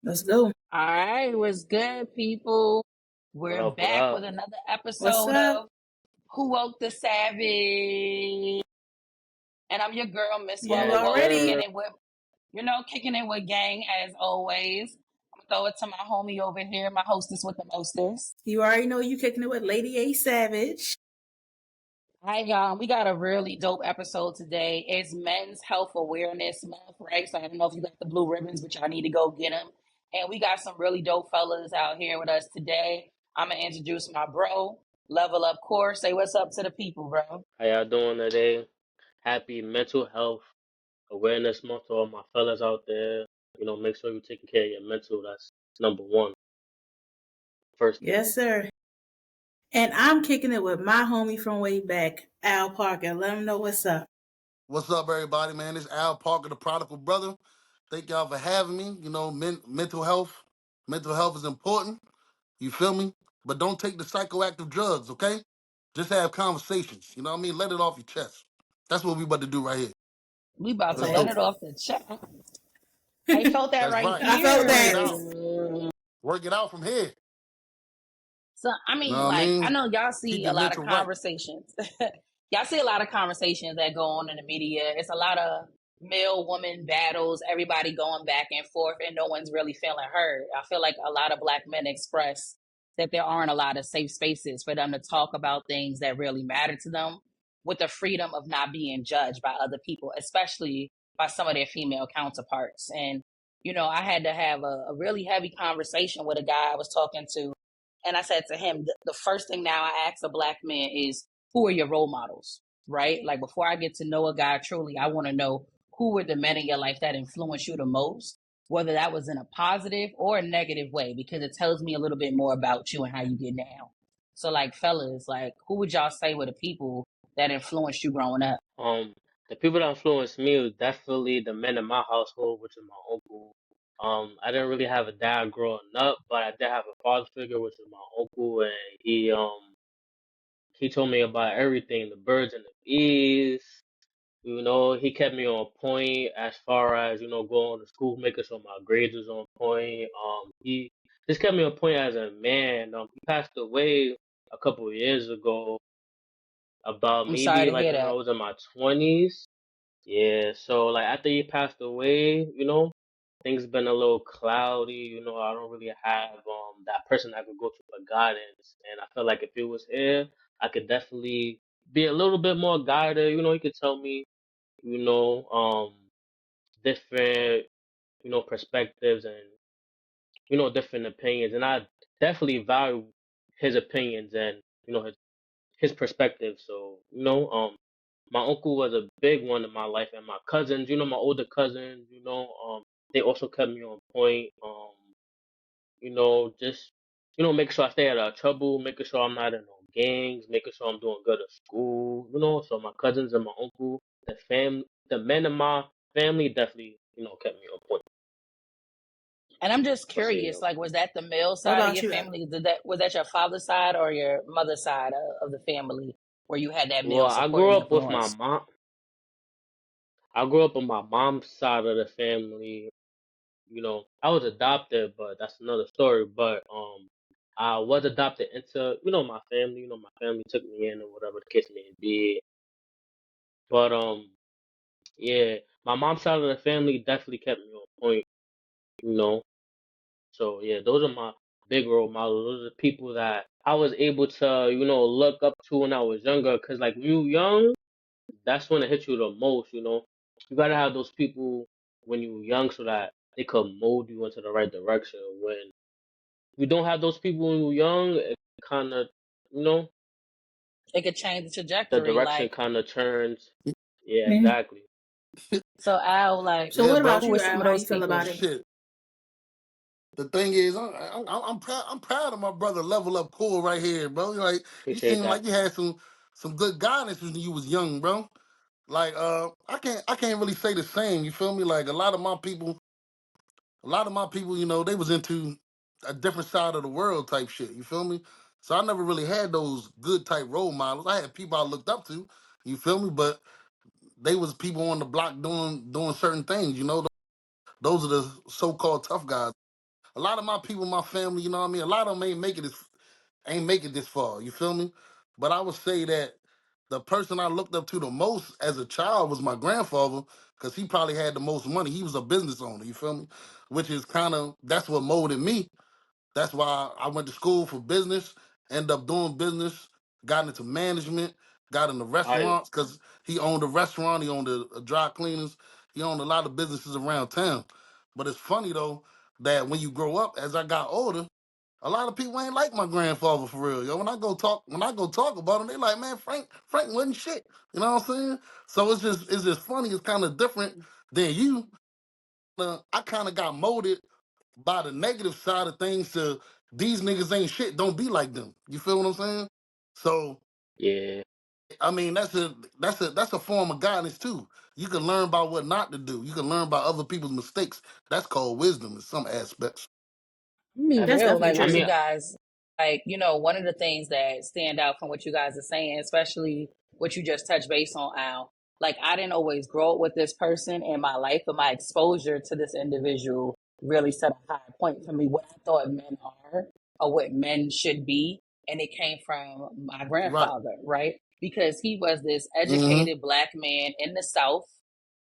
Let's go. All right, what's good, people? What We're up? What back with up? another What's episode up? of Who Woke the Savage? And I'm your girl, Miss You Woe Yes, Woe, kicking already? sir. it with, kicking it with gang as always. I'm gonna throw it to my homie over here, my hostess with the mostest. You already know you kicking it with Lady A Savage. Hi, y'all. We got a really dope episode today. It's Men's Health Awareness Month, right? So I don't know if you got the blue ribbons, but y'all need to go get them. And we got some really dope fellas out here with us today. I'm going to introduce my bro, Level Up Core. Say what's up to the people, bro. How y'all doing today? Happy Mental Health Awareness Month to all my fellas out there. Make sure you're taking care of your mental. That's number one. First thing. Yes, sir. And I'm kicking it with my homie from way back, Al Parker. Let him know what's up. What's up, everybody, man? It's Al Parker, the prodigal brother. Thank y'all for having me. Mental health. Mental health is important. You feel me? But don't take the psychoactive drugs, okay? Just have conversations. You know what I mean? Let it off your chest. That's what we about to do right here. We about to Let's let go. it off the chest. I felt that That's right right. I felt Work it that. out. here. Work it out from here. So, I You know mean, what I like, I mean? know y'all Keep see a your lot of mental right. conversations. Y'all see a lot of conversations that go on in the media. It's a lot of male woman battles, everybody going back and forth, and no one's really feeling heard. I feel like a lot of Black men express that there aren't a lot of safe spaces for them to talk about things that really matter to them with the freedom of not being judged by other people, especially by some of their female counterparts. And, I had to have a really heavy conversation with a guy I was talking to, and I said to him, the first thing now I ask a Black man is, who are your role models? Right? Like, before I get to know a guy truly, I want to know who were the men in your life that influenced you the most, whether that was in a positive or a negative way, because it tells me a little bit more about you and how you get down. So, like, fellas, like, who would y'all say were the people that influenced you growing up? Um, the people that influenced me was definitely the men in my household, which is my uncle. I didn't really have a dad growing up, but I did have a father figure, which is my uncle, and he told me about everything, the birds and the bees. He kept me on point as far as, going to school, making sure my grades was on point. He just kept me on point as a man. He passed away a couple of years ago, about I'm sorry maybe to like hear when I that. was in my 20s. Yeah, so like after he passed away, things been a little cloudy. I don't really have that person I could go to for guidance. And I feel like if he was here, I could definitely be a little bit more guided. He could tell me, you know, um different, perspectives and, different opinions. And I definitely value his opinions and, his perspective. So, my uncle was a big one in my life, and my cousins, my older cousins, they also kept me on point. Just, making sure I stay out of trouble, making sure I'm not in no gangs, making sure I'm doing good at school, so my cousins and my uncle, the men in my family definitely, kept me on point. And I'm just But yeah, curious, like, was that the male What side of about your you, Al? family? Was that your father's side or your mother's side of the family where you had that well, male support and influence? I grew up on my mom's side of the family. I was adopted, but that's another story. But I was adopted into, my family. My family took me in or whatever the case may be. But yeah, my mom's side of the family definitely kept me on point. You know, so yeah, those are my big role models. Those are the people that I was able to, look up to when I was younger. Cause like when you young, that's when it hits you the most. You gotta have those people when you're young so that they could mold you into the right direction. When you don't have those people when you're young, it kind of, you know, It could change the the trajectory. direction Like, kind of turns. Yeah, Mhm. exactly. so Al, like, So Yeah, what bro. about who you, were some Al? of How those you feel about people? it? Shit. The thing is, I'm proud. I'm proud of my brother. Level Up Cool right here, bro. Like you Appreciate seem that. like you had some good guidance when you was young, bro. Like I can't really say the same. You feel me? Like a lot of my people, they was into a different side of the world type shit. You feel me? So I never really had those good type role models. I had people I looked up to. You feel me? But they was people on the block doing certain things. Those are the so called tough guys. A lot of my people, my family, you know what I mean. A lot of them ain't make it this far. You feel me? But I would say that the person I looked up to the most as a child was my grandfather because he probably had the most money. He was a business owner. You feel me? Which is kind of that's what molded me. That's why I went to school for business, ended up doing business, got into management, got into Fire. restaurants because he owned a restaurant, he owned a dry cleaners, he owned a lot of businesses around town. But it's funny though that when you grow up, as I got older, a lot of people ain't like my grandfather for real. Yo, when I go talk about him, they like, man, Frank wasn't shit. You know what I'm saying? So it's just funny. It's kind of different than you. I kind of got molded by the negative side of things to these niggas ain't shit. Don't be like them. You feel what I'm saying? So Yeah. I mean that's a form of guidance too. You can learn about what not to do. You can learn about other people's mistakes. That's called wisdom in some aspects. Be That's That's real, definitely like I what true. you mean, guys, like, one of the things that stand out from what you guys are saying, especially what you just touched base on, Al, like I didn't always grow up with this person in my life, but my exposure to this individual really set a high point for me, what I thought men are or what men should be. And it came from my Right. grandfather, right? Because he was this Mm-hmm. educated black man in the South,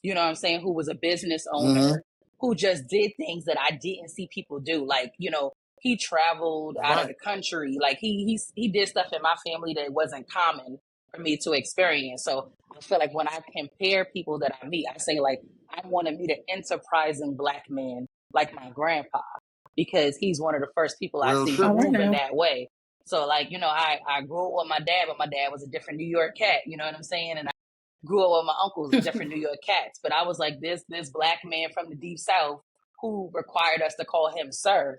you know what I'm saying, who was a business Mm-hmm. owner, who just did things that I didn't see people do. Like, he traveled out of Right. the country. Like he did stuff in my family that wasn't common for me to experience. So I feel like when I compare people that I meet, I say like I want to meet an enterprising black man like my grandpa because he's one of the first people I Real see All shit. right moving now. that way. So like, I grew up with my dad, but my dad was a different New York cat, you know what I'm saying? And grew up with my uncles, different New York cats. But I was like this black man from the deep south who required us to call him sir,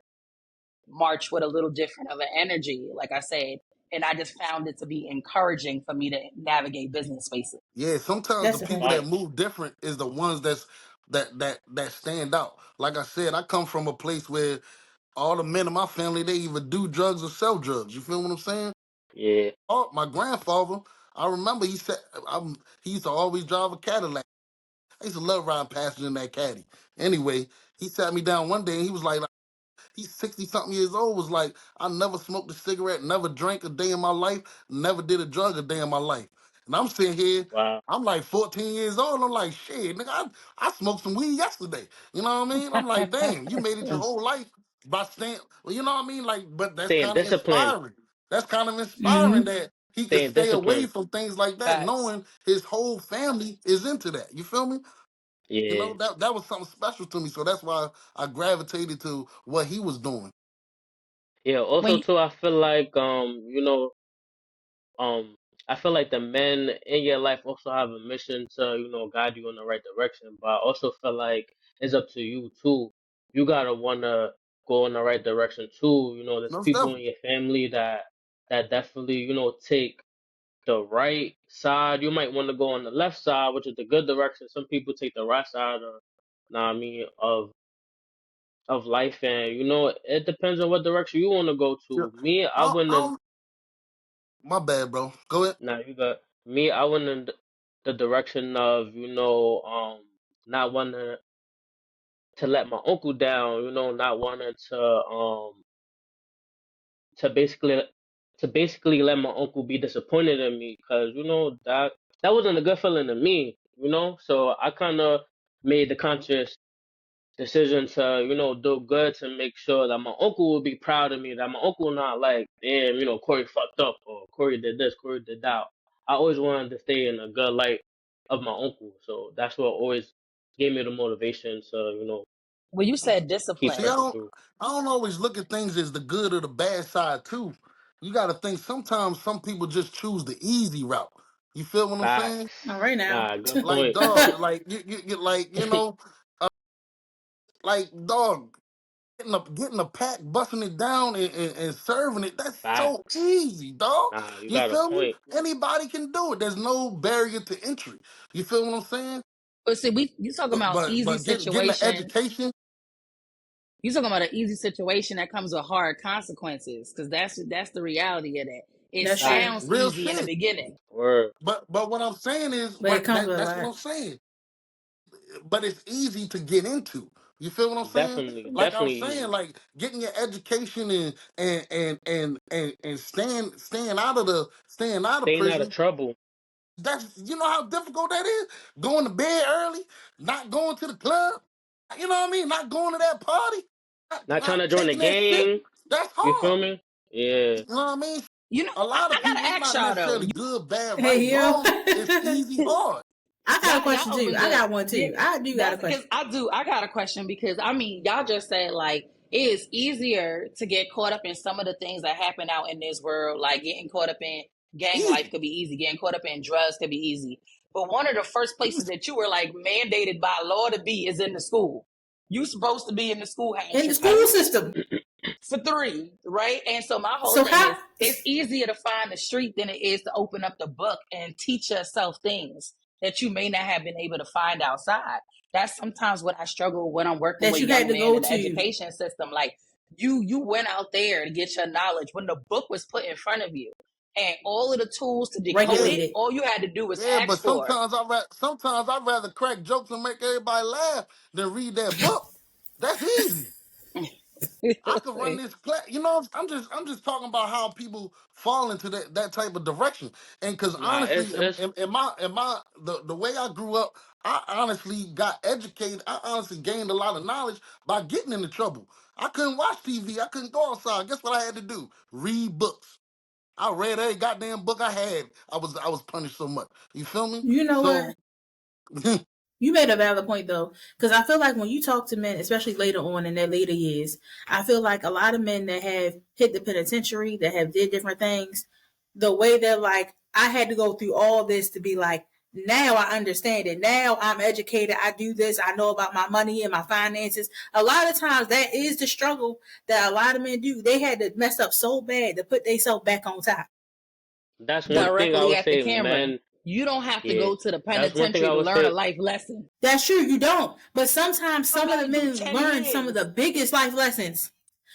march with a little different of an energy, like I said. And I just found it to be encouraging for me to navigate business spaces. Yeah, sometimes the That's a people fact. that fire. move different is the ones that stand out. Like I said, I come from a place where all the men in my family they either do drugs or sell drugs. You feel what I'm saying? Yeah. Oh, my grandfather, I remember he used to always drive a Cadillac. I used to love riding passenger in that caddy. Anyway, he sat me down one day and he was like, he's 60 something years old, was like, I never smoked a cigarette, never drank a day in my life, never did a drug a day in my life. And I'm sitting here, Wow. I'm like 14 years old. I'm like, shit, nigga, I smoked some weed yesterday. You know what I mean? I'm like, damn, you made it your whole life by staying, well, you know what I mean? Like, but that's Staying kind of disciplined. inspiring. That's kind of inspiring Mm-hmm. that he could Staying stay away disciplined. from things like that, Facts. knowing his whole family is into that. You feel me? You Yeah. know, that was something special to me. So that's why I gravitated to what he was doing. Yeah. When Also you, too, I feel like um I feel like the men in your life also have a mission to, guide you in the right direction. But I also feel like it's up to you too. You gotta wanna go in the right direction too. There's Most people in definitely. your family that definitely, take the right side. You might want to go on the left side, which is the good direction. Some people take the right side of, nah, I mean, of life, and it depends on what direction you want to go Yeah. to. Me, I I wouldn't. don't, my bad, bro. Go ahead. Nah, you got me. I went in the direction of not wanting to let my uncle down. Not wanting to basically let my uncle be disappointed in me because that wasn't a good feeling to me. So I kind of made the conscious decision to do good to make sure that my uncle will be proud of me. That my uncle not like, damn, Corey fucked up or Corey did this, Corey did that. I always wanted to stay in a good light of my uncle, so that's what always gave me the motivation to when you said keep See, discipline, pushing through. I don't always look at things as the good or the bad side too. You got to think sometimes some people just choose the easy route. You feel what I'm saying? All Facts. right now. Nah, good Like point. dog, like you like like dog getting a pack, busting it down and serving it. That's so Facts. easy, dog. Nah, you You got a feel me? point. Anybody can do it. There's no barrier to entry. You feel what I'm saying? but see, you talking about easy Getting the situation. education. You talking about an easy situation that comes with hard consequences, because that's the reality of that. It That's true. sounds Facts. Real easy in the shit. beginning. Word. But what I'm saying is, But it but comes with a that's what lot. I'm saying. But it's easy to get into. You feel what I'm saying? Definitely, Like I'm definitely saying, easy. like getting your education and staying out of Staying out of prison. trouble. That's you know how difficult that is. Going to bed early, not going to the club. You know what I mean? Not going to that party, Not trying not to join the taking that shit. gang. That's You feel hard. me? Yeah. You know what I mean? You know, A lot of I people, gotta it's ask not y'all though. necessarily good, bad, right, Hey yo, wrong. It's easy, hard. I got a question Y'all too. opened I up. got one Yeah, too. I do got a that's because question. I got a question because I mean, y'all just said like it is easier to get caught up in some of the things that happen out in this world, like getting caught up in gang life Easy. could be easy, getting caught up in drugs could be easy. But one of the first places Easy. that you were like mandated by law to be is in the school. You supposed to be in the schoolhouse In the for school 3, system. for 3, right? And so my whole So thing how? is it's easier to find the street than it is to open up the book and teach yourself things that you may not have been able to find outside. That's sometimes what I struggle when I'm working That with you had young to men go in the to education system. Like you went out there to get your knowledge when the book was put in front of you. And all of the tools to decode Yeah. it, regulated. all you had to do was Yeah, but ask for. sometimes I'd rather crack jokes and make everybody laugh than read that book. That's easy. I could run this class. You know, I'm just talking about how people fall into that type of direction. And because Nah, honestly, it's the way I grew up, I honestly got educated. I honestly gained a lot of knowledge by getting into trouble. I couldn't watch TV. I couldn't go outside. Guess what I had to do? Read books. I read every goddamn book I had. I was punished so much. You feel me? You know So what? You made a valid point though, because I feel like when you talk to men, especially later on in their later years, I feel like a lot of men that have hit the penitentiary, that have did different things, the way they're like, I had to go through all this to be like, now I understand it. Now I'm educated. I do this. I know about my money and my finances. A lot of times that is the struggle that a lot of men do. They had to mess up so bad to put themselves back on top. that's one thing I Directly would at the say, camera. man. You don't have to Yeah, go to the that's one thing penitentiary I to would learn a say. life lesson. That's true, you don't. But sometimes You some of got the to do men 10 learn some of the years. biggest life lessons.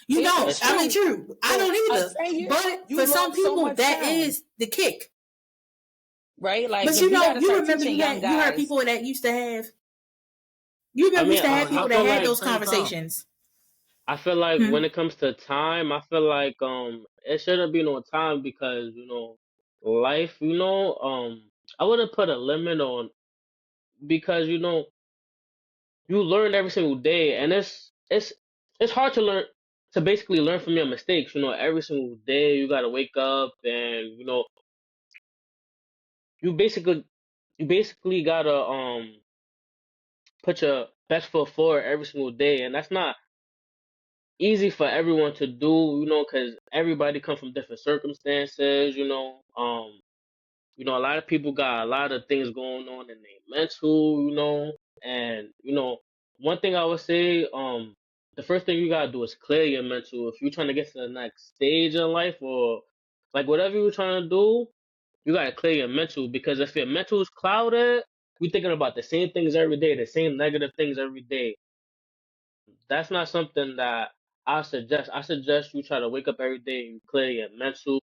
You don't. It's That's I mean, true. true. true. I For don't a either. 10 years, But for you some lost so people, much that time, is the kick. right? Like, But because you we got know, to you start remember teaching young you heard guys. people that used to have. You I remember mean, used to have y'all I people that feel teach had at the like those same time. conversations. when Hmm. it comes to time, I feel like it shouldn't be no time because life. I wouldn't put a limit on because you learn every single day, and it's hard to basically learn from your mistakes. Every single day you gotta wake up and you basically you basically gotta put your best foot forward every single day, and that's not easy for everyone to do. Because everybody comes from different circumstances. A lot of people got a lot of things going on in their mental. And one thing I would say, the first thing you gotta do is clear your mental. If you're trying to get to the next stage in life or like whatever you're trying to do, you gotta clear your mental because if your mental is clouded, you're thinking about the same things every day, the same negative things every day. That's not something that I suggest. I suggest you try to wake up every day, you clear your mental,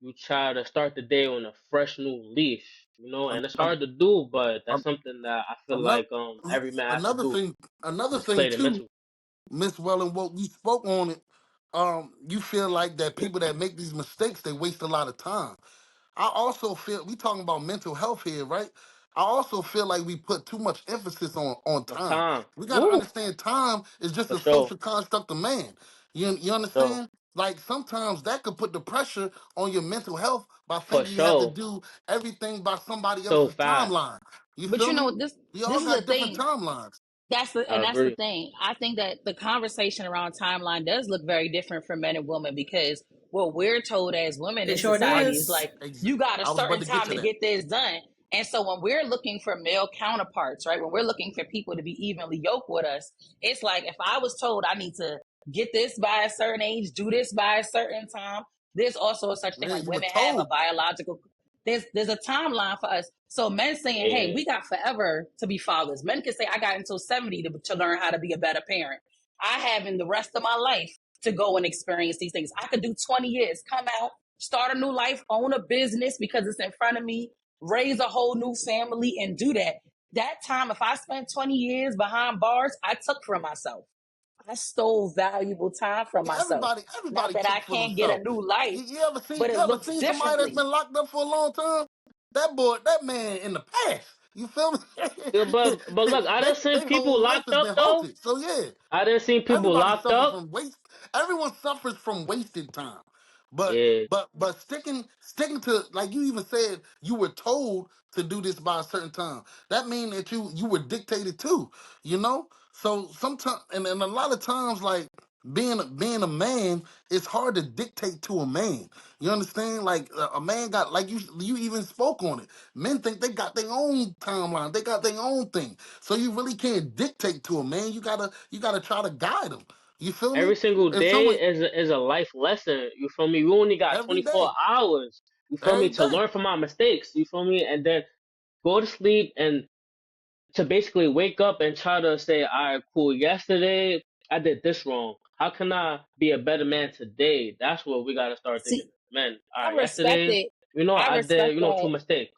you try to start the day on a fresh new leash, An- and it's an- hard to do, but that's an- something that I feel Another like every man has to another do thing, another is thing clear the too, mental. Miss Wellen, what we spoke on it. You feel like that people that make these mistakes, they waste a lot of time. I also feel we talking about mental health here, right? I also feel like we put too much emphasis on On time. time. We got to Woo! understand time is just For a sure. social construct of man. You For sure. understand? Like sometimes that could put the pressure on your mental health by For thinking you have to sure. do everything by somebody So else's fast. timeline. You But feel you me? know, this We this all is a got different thing. timelines. I That's the agree. thing. I think that the conversation around timeline does look very different for men and women because what we're told as women It in sure society is does. like you got a I was about certain to get time to to that. get this done. And so when we're looking for male counterparts, right? When we're looking for people to be evenly yoked with us, it's like if I was told I need to get this by a certain age, do this by a certain time, there's also a such thing Yeah, like you were women have a told. biological there's a timeline for us. So men saying, "Hey, Yeah. we got forever to be fathers." Men can say, "I got until 70 to learn how to be a better parent. I have in the rest of my life to go and experience these things. I could do 20 years, come out, start a new life, own a business because it's in front of me, raise a whole new family, and do that." That time, if I spent 20 years behind bars, I took from myself. I stole valuable time from Yeah, myself. Not everybody that I took for can't get a themselves. new life, but You it ever looks seen somebody that's differently. been locked up for a long time? That man in the past. You feel me? Yeah, but look, I done seen They people whole life locked has up been though. halted. So yeah, I done seen people everybody locked suffers up. from waste. Everyone suffers from wasted time. But Yeah, but sticking to, like you even said, you were told to do this by a certain time. That means that you were dictated to, you know. So sometimes, and a lot of times, like being a man, it's hard to dictate to a man. You understand? Like a man got, like you even spoke on it. Men think they got their own timeline, they got their own thing. So you really can't dictate to a man. You gotta try to guide him. You feel me? every single If day someone is a life lesson. You feel me? You only got every 24 day, hours. You feel me? every To day. learn from my mistakes. You feel me? And then go to sleep and to basically wake up and try to say, all right, cool. Yesterday I did this wrong. How can I be a better man today? That's what we gotta start thinking. See, Man, all I right, respect yesterday, it. I I did, respect that. two mistakes.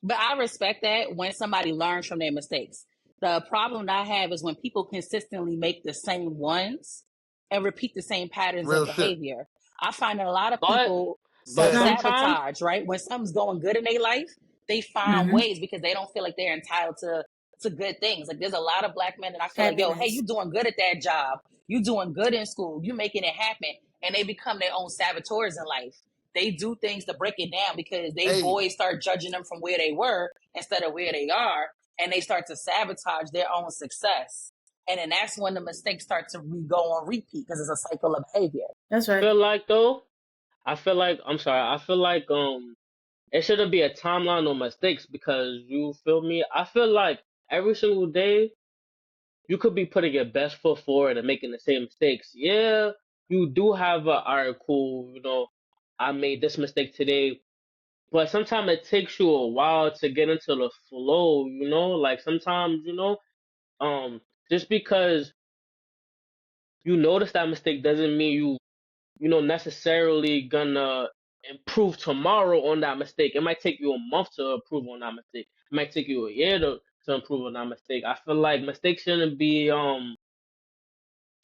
But I respect that when somebody learns from their mistakes. The problem that I have is when people consistently make the same ones and repeat the same patterns of Real shit. behavior. I find that a lot of But people but self Yeah. sometimes sabotage, right? When something's going good in their life, they find Mm-hmm. ways because they don't feel like they're entitled to good things. Like there's a lot of black men that I feel like, yo, hey, Happiness. you doing good at that job. You doing good in school. You making it happen. And they become their own saboteurs in life. They do things to break it down because they Hey, boys start judging them from where they were instead of where they are, and they start to sabotage their own success. And then that's when the mistakes start to go on repeat because it's a cycle of behavior. That's I right. feel like though, I'm sorry, I feel like it shouldn't be a timeline on mistakes because you feel me? I feel like every single day you could be putting your best foot forward and making the same mistakes. Yeah, you do have a alright, cool, I made this mistake today, but sometimes it takes you a while to get into the flow, like sometimes, um, just because you notice that mistake doesn't mean necessarily gonna improve tomorrow on that mistake. It might take you a month to improve on that mistake. It might take you a year to improve on that mistake. I feel like mistakes shouldn't be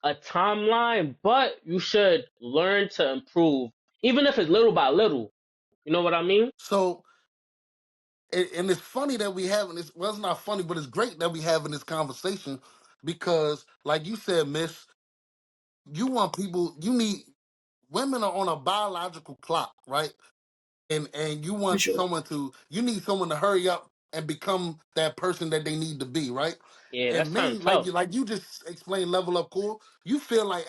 a timeline, but you should learn to improve, even if it's little by little. You know what I mean? so and it's funny that we having this. Well, it's not funny, but it's great that we having this conversation because, like you said, Miss, you want people. You need women are on a biological clock, right? And you For want sure. someone to. You need someone to hurry up and become that person that they need to be, right? Yeah, that's And kind of men, tough. like you just explained, level up, cool. You feel like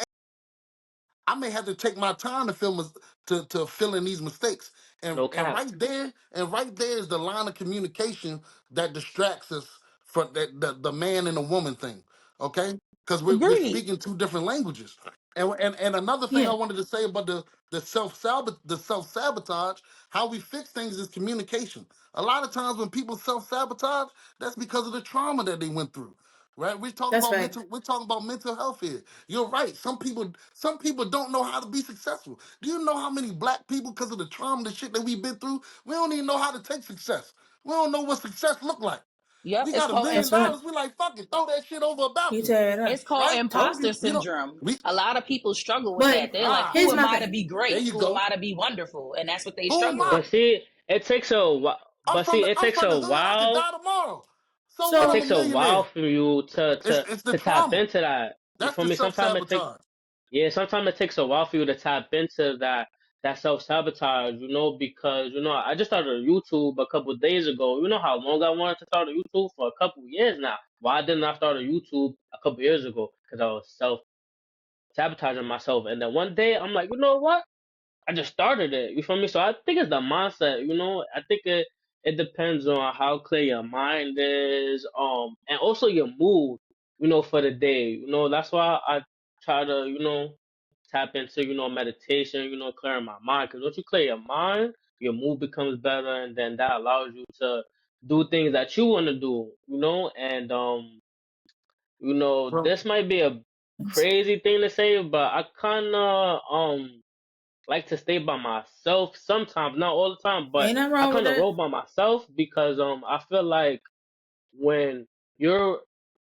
I may have to take my time to to fill in these mistakes. No And cap. right there is the line of communication that distracts us from the man and the woman thing. Okay? Because we're Agreed. speaking two different languages. And another thing I Yeah, wanted to say about the self sabotage, how we fix things is communication. A lot of times when people self sabotage, that's because of the trauma that they went through. Right? that's right. We're talking about mental health here. You're right. Some people don't know how to be successful. Do you know how many black people, because of the trauma, the shit that we've been through, we don't even know how to take success. We don't know what success look like. Yep, We it's got a called million That's right. dollars. We like, fuck it, throw that shit over a You balcony. tear it up. it's called Right? Told imposter you. You know, syndrome. we A lot of people struggle with But that. They're like, ah, who here's am my I to thing. be there great? you Who am go. I to be wonderful? And that's what they Who am struggle I? with. But see, it takes a while. But see, I'm from the hood. I could while. die tomorrow. So It what? I'm a So takes a while millionaire. for you It's the to tap trauma. into that. You That's feel the me? self sabotage. Yeah, sometimes it takes a while for you to tap into that self sabotage, because I just started YouTube a couple of days ago. You know how long I wanted to start a YouTube for a couple of years now. Why didn't I start a YouTube a couple of years ago? Because I was self sabotaging myself, and then one day I'm like, you know what? I just started it. You feel me? So I think it's the mindset. I think it depends on how clear your mind is, and also your mood. For the day. That's why I try to tap into meditation. Clearing my mind. Because once you clear your mind, your mood becomes better, and then that allows you to do things that you want to do. And Bro. this might be a crazy thing to say, but I kind of like to stay by myself sometimes, not all the time, but ain't nothing I wrong with kind of that. roll by myself because I feel like when you're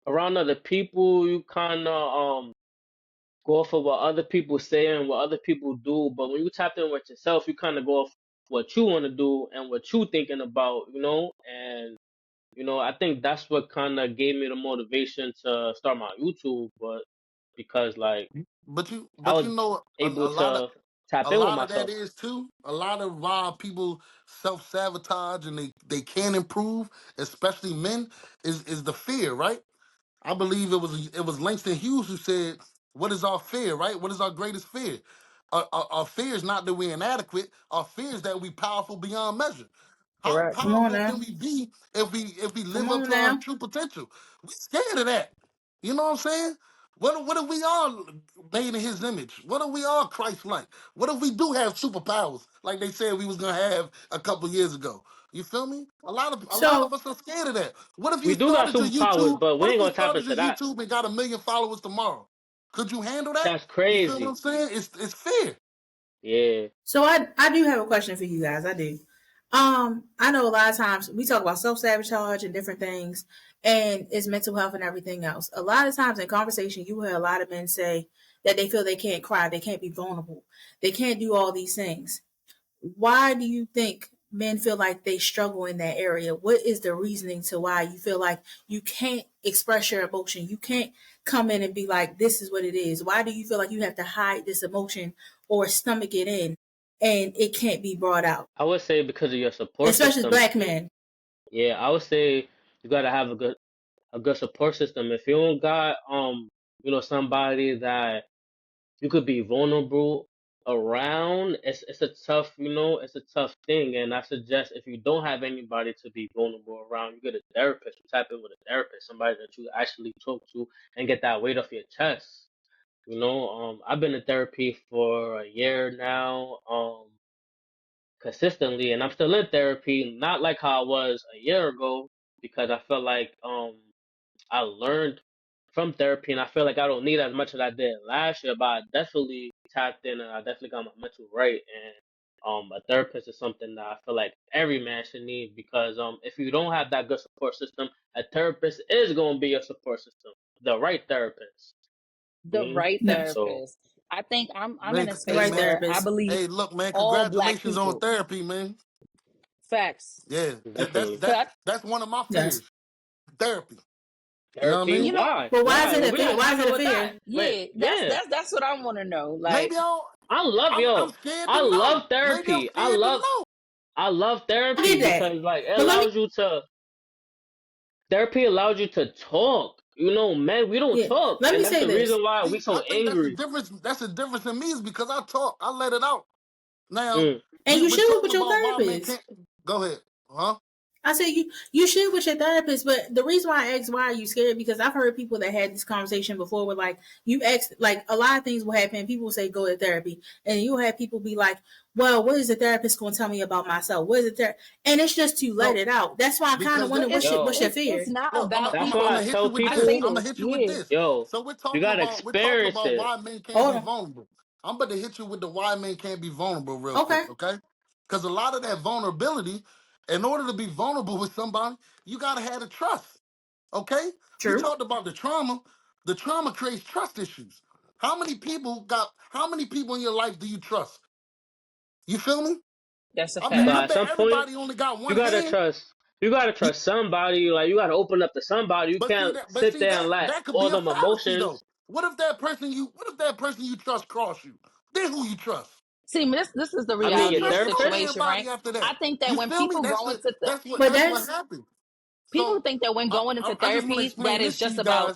around other people, you kind of go off of what other people say and what other people do. But when you tap in with yourself, you kind of go off what you want to do and what you thinking about, and I think that's what kind of gave me the motivation to start my YouTube, but because like I But was you know, able to a tap in with lot of that myself. is too. A lot of why people self sabotage and they can't improve, especially men, is the fear, right? I believe it was Langston Hughes who said, "What is our fear? Right? What is our greatest fear? Our fear is not that we're inadequate. Our fear is that we powerful beyond measure. How Correct. Come on powerful now. can we be if we Come live up on to our now. true potential? We scared of that. You know what I'm saying? What if we are made in His image? What if we are Christ-like? What if we do have superpowers like they said we was gonna have a couple years ago? You feel me? A lot of So us are scared of that. What if you We do got started your superpowers, YouTube? but we What if ain't you gonna tap started into your that. YouTube and got 1 million followers tomorrow? Could you handle that? That's You feel what I'm crazy. saying? It's fear. Yeah. so I do have a question for you guys. I do. I know a lot of times we talk about self sabotage and different things, and it's mental health and everything else. A lot of times in conversation, you hear a lot of men say that they feel they can't cry, they can't be vulnerable, they can't do all these things. Why do you think men feel like they struggle in that area? What is the reasoning to why you feel like you can't express your emotion? You can't come in and be like, this is what it is. Why do you feel like you have to hide this emotion or stomach it in and it can't be brought out? I would say because of your support Especially system. black men. Yeah, I would say you gotta have a good support system. If you don't got somebody that you could be vulnerable around, it's a tough, it's a tough thing. And I suggest if you don't have anybody to be vulnerable around, you get a therapist. You tap in with a therapist, somebody that you actually talk to and get that weight off your chest. I've been in therapy for a year now, consistently, and I'm still in therapy, not like how I was a year ago, because I feel like I learned from therapy, and I feel like I don't need as much as I did last year, but I definitely tapped in and I definitely got my mental right. And a therapist is something that I feel like every man should need, because if you don't have that good support system, a therapist is going to be your support system, the right therapist. The Me, right No, so therapist. I think I'm in Man, a the hey space right man, where I therapist. believe hey look man, all black congratulations on people. therapy, man. Facts. Yeah, that's definitely that's Cause that's one of my Yes. fears. Therapy. You know what I therapy. you mean? know, Why? But why is Why? it Well, a we fear? gotta Why tap is in it a with that. fear? Wait, yeah, that's yeah. that's that's what I want to know. Maybe Like, I love I'm yo. scared I to know. love Maybe I'm therapy. I scared to love know. I love I get therapy that. because like it But let me, allows you to therapy allows you to talk. Man, we don't yeah, talk, let and me that's say the this. reason why we See, so I think that's the angry. difference. That's the difference in me is because I talk. I let it out. Now Mm. And you we're should talking with your about why men therapist. can't. Go ahead, huh? I say you should with your therapist, but the reason why I asked why are you scared, because I've heard people that had this conversation before where like you ask, like a lot of things will happen. People will say go to therapy, and you'll have people be like, "Well, what is the therapist going to tell me about myself? What is it there?" And it's just to let No, it out. That's why I kind of because wonder that. what's your Yo, what's your it's fear. not Look, I'm about gonna I'm that's I'm why I gonna look. hit you tell with I this. say people, I'm gonna this, hit you with yeah. this. yo, So we're you talking gotta about we're talking experience about it. why men can't Hold be on. vulnerable. I'm about to hit you with the why men can't be vulnerable real Okay. quick, okay? Because a lot of that vulnerability, in order to be vulnerable with somebody, you gotta have the trust. Okay? You True. talked about the trauma. The trauma creates trust issues. How many people in your life do you trust? You feel me? That's a But fact. I at bet some point, everybody only got you one gotta hand. trust. You gotta You, trust somebody. Like you gotta open up to somebody. You but see can't that but sit see there that and let that could all be a them fallacy though. emotions. What if that person you trust cross you? Then who you trust? See, this is the I mean, your reality of the You don't want therapist. situation, right? everybody after that. I think that You when feel me? people go into But That's what that's happened. people So think that when going into I just want to therapy, explain that this is to just you about guys.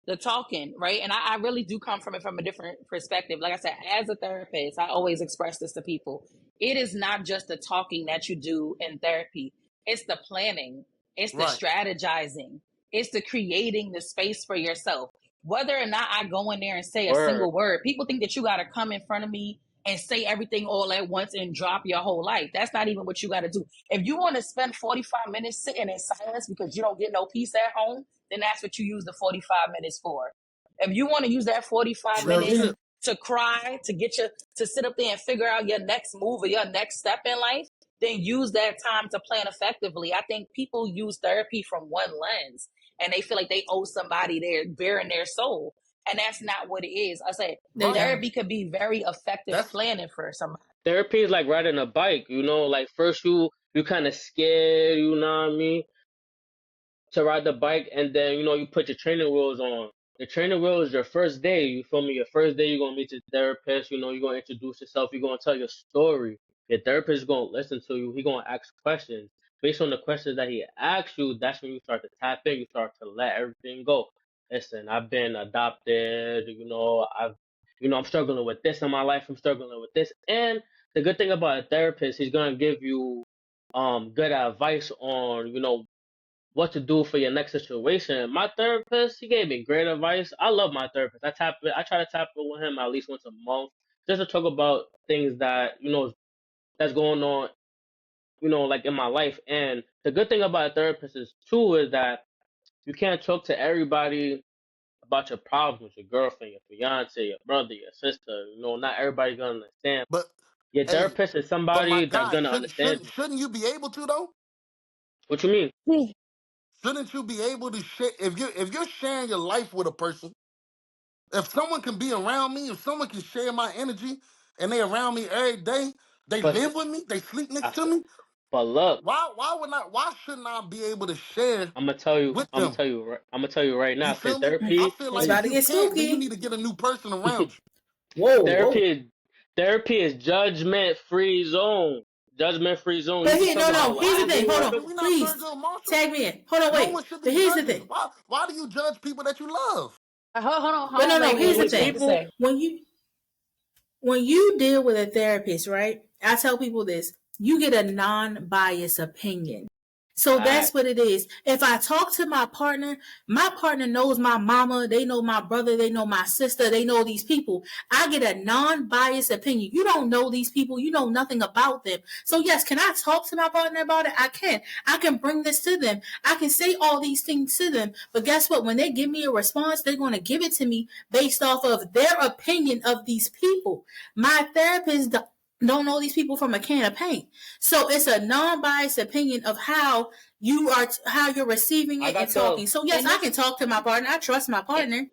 the talking, right? And I really do come from it from a different perspective. Like I said, as a therapist, I always express this to people. It is not just the talking that you do in therapy; it's the planning, it's the Right. strategizing, it's the creating the space for yourself. Whether or not I go in there and say a Word. single word, people think that you got to come in front of me and say everything all at once and drop your whole life. That's not even what you got to do. If you want to spend 45 minutes sitting in silence because you don't get no peace at home, then that's what you use the 45 minutes for. If you want to use that 45 Real minutes mm, shit. to cry, to get you to sit up there and figure out your next move or your next step in life, then use that time to plan effectively. I think people use therapy from one lens and they feel like they owe somebody their bearing their soul. And that's not what it is. I said They Right. don't. therapy could be very effective That's planning for somebody. Therapy is like riding a bike, you know, like first you kind of scared, you know what I mean, to ride the bike, and then you know you put your training wheels on. The training wheels is your first day. You feel me? Your first day, you're gonna meet your therapist. You know, you're gonna introduce yourself. You're gonna tell your story. Your therapist is gonna listen to you. He gonna ask questions. Based on the questions that he asks you, that's when you start to tap in. You start to let everything go. Listen, I've been adopted. I'm struggling with this in my life. I'm struggling with this. And the good thing about a therapist, he's gonna give you good advice on what to do for your next situation. My therapist, he gave me great advice. I love my therapist. I try to tap in with him at least once a month just to talk about things that, that's going on, like in my life. And the good thing about a therapist is too is that you can't talk to everybody about your problems, your girlfriend, your fiance, your brother, your sister. Not everybody's gonna understand. but Your hey, therapist is but my somebody that's guy, gonna understand you. shouldn't you be able to though? What you mean? Shouldn't you be able to share if you're sharing your life with a person? If someone can be around me, if someone can share my energy, and they around me every day, they But live with me, they sleep I, next to s- me. but look. Why shouldn't I be able to share I'm gonna tell you. with I'm gonna them? tell you. I'm gonna tell you right You now. Cause feel me? I feel It's like about if to you get can't, then you spooky. need to get a new person around you. Whoa, therapy whoa. is therapy is judgment free zone. Judgment free zone. But You could here, talk no, Why? no. about Here's the Why? whatever thing. you Hold want Why? to on. talk We're about. not Please Thurgood Marshall. tag me in. Hold on, No wait. one should But be here's the judging you. thing. Why do you judge people that you love? But Hold no, on, no. lady. Here's the What Which you have thing. to people? say? When you deal with a therapist, right? I tell people this: you get a non-biased opinion. So that's what Facts. it is. If I talk to my partner knows my mama, they know my brother, they know my sister, they know these people. I get a non-biased opinion. You don't know these people, you know nothing about them. So yes, can I talk to my partner about it? I can. I can bring this to them. I can say all these things to them. But guess what? When they give me a response, they're going to give it to me based off of their opinion of these people. My therapist don't know these people from a can of paint. So it's a non-biased opinion of how you're receiving I it and got the talking. So yes, And I this, can talk to my partner. I trust my it, partner.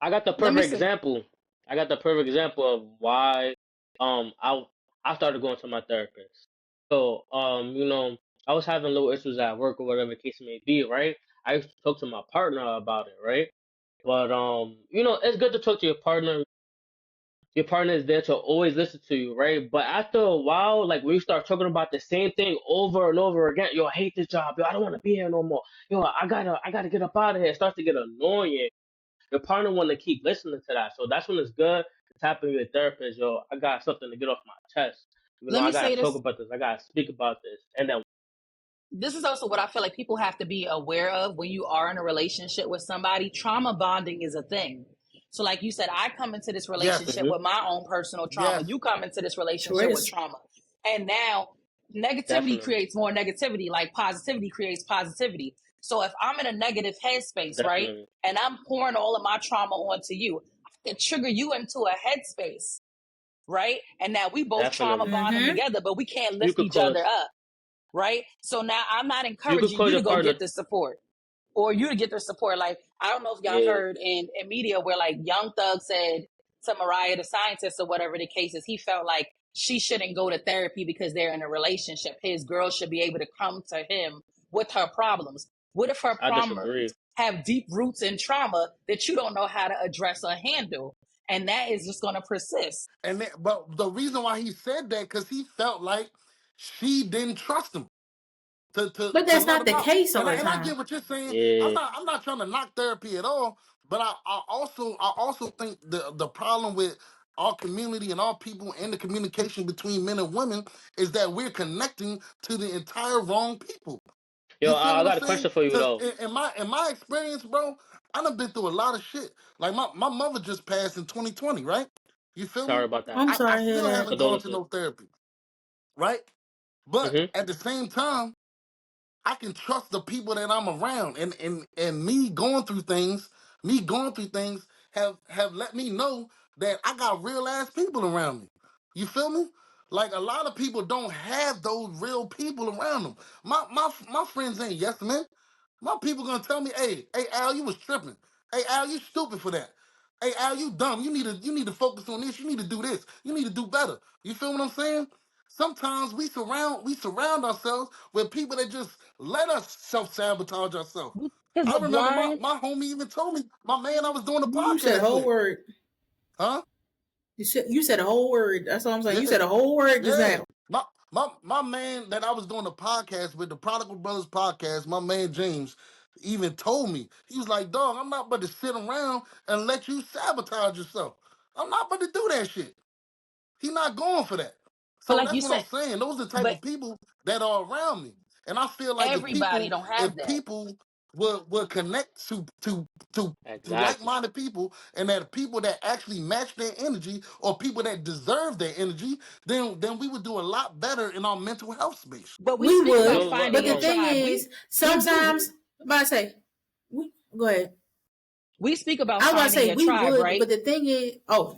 I got the let me perfect say, example. I got the perfect example of why I started going to my therapist. So I was having little issues at work or whatever the case may be, right? I used to talk to my partner about it, right? But it's good to talk to your partner. Your partner is there to always listen to you, right? But after a while, like when you start talking about the same thing over and over again, yo, I hate this job, yo, I don't want to be here no more. Yo, I gotta get up out of here. It starts to get annoying. Your partner want to keep listening to that. So that's when it's good to tap into your therapist, yo, I got something to get off my chest. let I me gotta say talk this. about this. I gotta speak about this. And then This is also what I feel like people have to be aware of when you are in a relationship with somebody. Trauma bonding is a thing. So, like you said, I come into this Yes, relationship hmm with my own personal trauma. yes. You come into this Sure relationship with is. trauma. And now negativity definitely, creates more negativity, like positivity creates positivity. So, if I'm in a negative headspace, right, definitely, and I'm pouring all of my trauma onto you, I can trigger you into a headspace, right? And now we both trauma definitely. bonding Mm-hmm. together, but we can't You lift could each cause other up, right? So now I'm not you could encouraging cause you your to go partner. get this support or you to get their support. Like, I don't know if y'all Yeah, heard in media where like Young Thug said to Mariah, the scientist, or whatever the case is, he felt like she shouldn't go to therapy because they're in a relationship. His girl should be able to come to him with her problems. What if her I problems disagree. have deep roots in trauma that you don't know how to address or handle? And that is just going to persist. But the reason why he said that because he felt like she didn't trust him But to that's let not him the out. case all the And I time. get what you're saying. Yeah, I'm not trying to knock therapy at all. But I also think the problem with our community and our people and the communication between men and women is that we're connecting to the entire wrong people. yo, You feel I what I'm got a saying? question for you Because though. in my experience, bro, I done been through a lot of shit. Like my mother just passed in 2020, right? You feel Sorry me? about that. I'm I sorry to hear still that. haven't gone to Condolences. no therapy, right? But hmm at the same time, I can trust the people that I'm around, and me going through things have let me know that I got real ass people around me. You feel me? Like a lot of people don't have those real people around them. My friends ain't yes men. My people gonna tell me, hey Al, you was tripping. Hey Al, you stupid for that. Hey Al, you dumb. You need to focus on this. You need to do this. You need to do better. You feel what I'm saying? Sometimes we surround ourselves with people that just let us self sabotage ourselves. Because I the remember my, blind, my homie even told me, my man I was doing a You said a podcast whole with. word. Huh? You said a whole word. That's all I'm saying. You Yeah. said a whole word just Yeah. now. My man that I was doing the podcast with, the Prodigal Brothers podcast, my man James, even told me, he was like, dog, I'm not about to sit around and let you sabotage yourself. I'm not about to do that shit. He not going for that. but So like you that's what I'm said, saying. Those are the type but of people that are around me. And I feel like if everybody people, don't have if that. people would connect to Exactly. like-minded people, and that people that actually match their energy or people that deserve their energy, then we would do a lot better in our mental health space. But we We speak You about would, know what? finding but your the thing tribe. is, We do. sometimes, but I say, go ahead. We speak about I was about to finding say your we tribe, would, right? but the thing is, oh,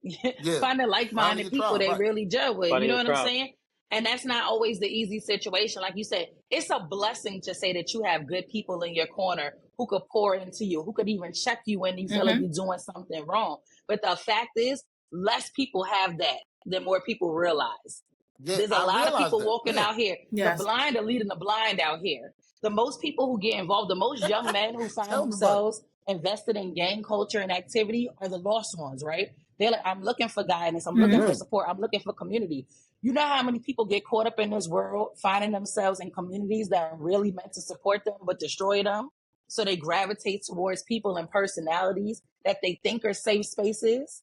Yeah. Finding Finding like-minded your people tribe, they right. really gel with. You Finding know your what I'm tribe. saying? And that's not always the easy situation. Like you said, it's a blessing to say that you have good people in your corner who could pour into you, who could even check you when you feel like mm-hmm. you're doing something wrong. But the fact is, less people have that than more people realize. Yeah, There's a I lot of realize people that. walking Yeah. out here. The Yes. blind are leading the blind out here. The most people who get involved, the most young men who find Tell me about it. themselves invested in gang culture and activity are the lost ones, right? They're like, I'm looking for guidance. I'm looking for Mm-hmm. Yeah. support. I'm looking for community. You know how many people get caught up in this world, finding themselves in communities that are really meant to support them, but destroy them? So they gravitate towards people and personalities that they think are safe spaces,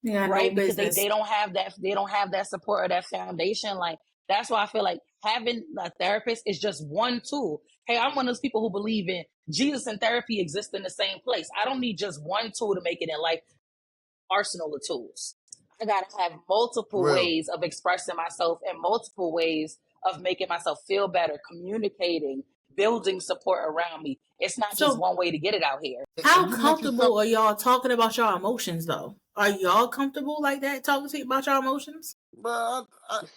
Yeah, no right? Because they, business. they don't have that support or that foundation. Like that's why I feel like having a therapist is just one tool. Hey, I'm one of those people who believe in Jesus and therapy exist in the same place. I don't need just one tool to make it in life. Arsenal of tools. I gotta have multiple Real. ways of expressing myself and multiple ways of making myself feel better, communicating, building support around me. It's not just So, one way to get it out here. how And you mentioned comfortable something. are y'all talking about your emotions, though? Are y'all comfortable like that talking about your emotions? But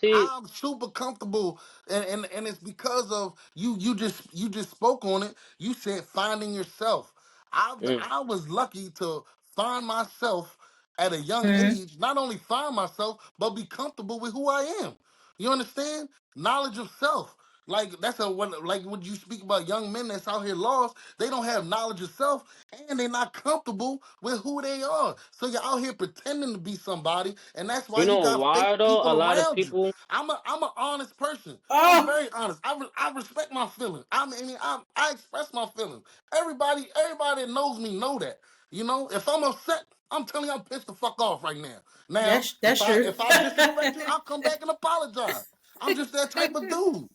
See, I'm super comfortable, and it's because of you. You just spoke on it. You said finding yourself. mm, I was lucky to find myself at a young Mm-hmm. age. Not only find myself, but be comfortable with who I am. You understand? Knowledge of self. Like that's a what like when you speak about young men that's out here lost, they don't have knowledge of self and they're not comfortable with who they are. So you're out here pretending to be somebody, and that's why you you know got fake why though? A people lot of around you. people. I'm an honest person. I'm Oh, very honest. I respect my feelings. I express my feelings. Everybody that knows me know that. You know, if I'm upset, I'm telling you I'm pissed the fuck off right now. Now, that's true. if I disrespect you, I'll come back and apologize. I'm just that type of dude.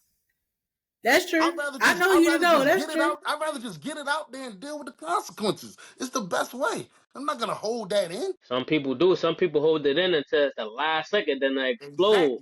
That's I'd true. rather I just know I'd you to rather know. just That's get it true. out. I'd rather just get it out there and deal with the consequences. It's the best way. I'm not gonna hold that in. Some people do. Some people hold it in until it's the last second, then they explode.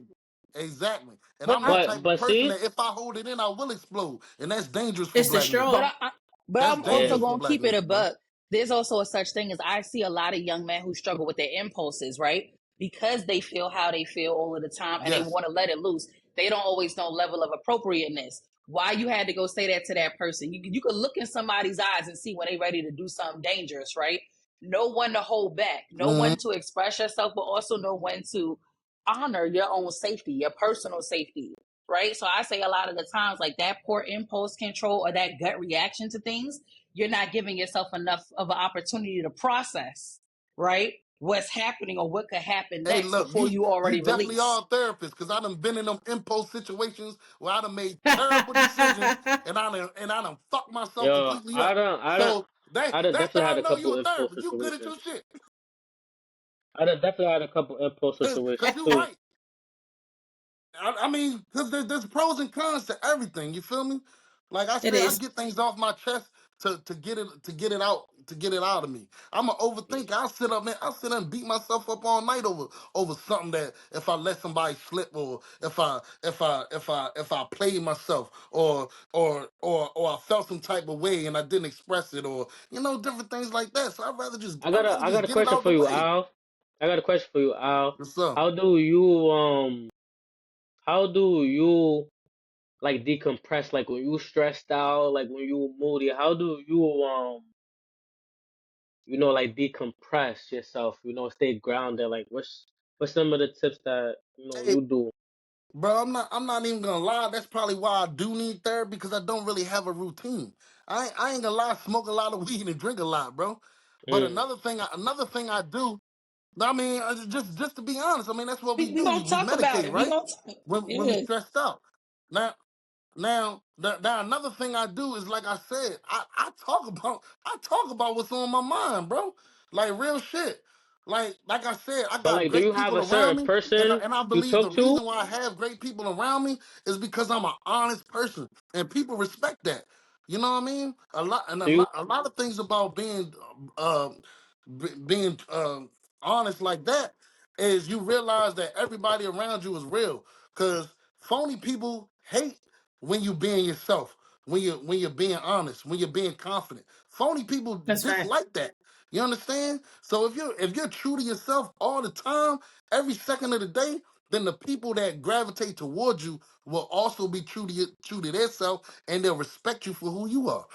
Exactly. Exactly. And But I'm I, that But type of but person see, that if I hold it in, I will explode. And that's dangerous for It's the black men. but straw. I, but That's I'm yeah, also dangerous for going to black keep it men, a man. buck. There's also a such thing as I see a lot of young men who struggle with their impulses, right? Because they feel how they feel all of the time and they Yes. want to let it loose. They don't always know level of appropriateness. Why you had to go say that to that person? You could look in somebody's eyes and see when they ready to do something dangerous, right? Know when to hold back, know Hmm. when to express yourself, but also know when to honor your own safety, your personal safety, right? So I say a lot of the times, like that poor impulse control or that gut reaction to things, you're not giving yourself enough of an opportunity to process, right? What's happening or what could happen Hey, next look, before you you you already definitely release. are a therapist because I done been in them impulse situations where I done made terrible decisions and I done fucked myself yo, completely up. I don't, So that I done that's definitely how had I a know you couple a impulse therapist. You good at situations. your shit. I done definitely had a couple impulse Cause situations you're too. right. I mean, because there's pros and cons to everything. You feel me? Like I It said, I is. get things off my chest to get it out of me. I'm an Mm. overthinker. I'll sit up and beat myself up all night over something that if I let somebody slip or if I played myself or I felt some type of way and I didn't express it or different things like that. So I'd rather just I got a get it question out for the you, way. Al. I got a question for you, Al. What's up? How do you how do you like decompress, like when you stressed out, like when you moody, how do you like decompress yourself, stay grounded? Like what's some of the tips that Hey, you do? bro, I'm not even gonna lie. That's probably why I do need therapy because I don't really have a routine. I ain't gonna lie. I smoke a lot of weed and drink a lot, bro. But Mm. another thing I do. I mean, just to be honest, I mean that's what we We do. gonna We talk about medicate, it. We right? gonna When we yeah. stressed out. Now now another thing I do is like I said, I talk about what's on my mind, bro. Like real shit. Like I said, I But got like, do you great have people a around certain me, and person I you believe the talk to? reason why I have great people around me is because I'm an honest person, and people respect that. You know what I mean? Do you A lot of things about being honest like that is you realize that everybody around you is real. Cause phony people hate when you being yourself, when you're being honest, when you're being confident. Phony people That's right. dislike that. You understand? So if you're true to yourself all the time, every second of the day, then the people that gravitate towards you will also be true to their self, and they'll respect you for who you are.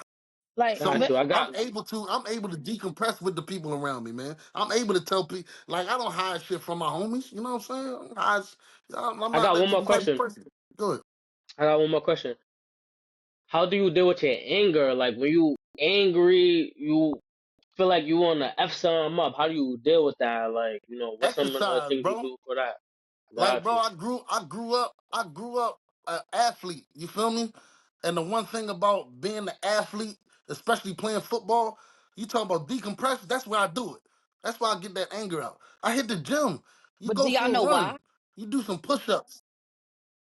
Like So got you? I I'm got able to decompress with the people around me, man. I'm able to tell people like I don't hide shit from my homies. You know what I'm saying? I'm I not got that one more type of question. person. Good. I got one more question. How do you deal with your anger? Like when you angry, you feel like you want to F something up. How do you deal with that? Like, what's some of the Exercise, things you bro. do for that? Like, Got bro, you. I grew up an athlete. You feel me? And the one thing about being an athlete, especially playing football, you talk about decompression. That's where I do it. That's why I get that anger out. I hit the gym. You but do go y'all for a know why? run. You do some push-ups,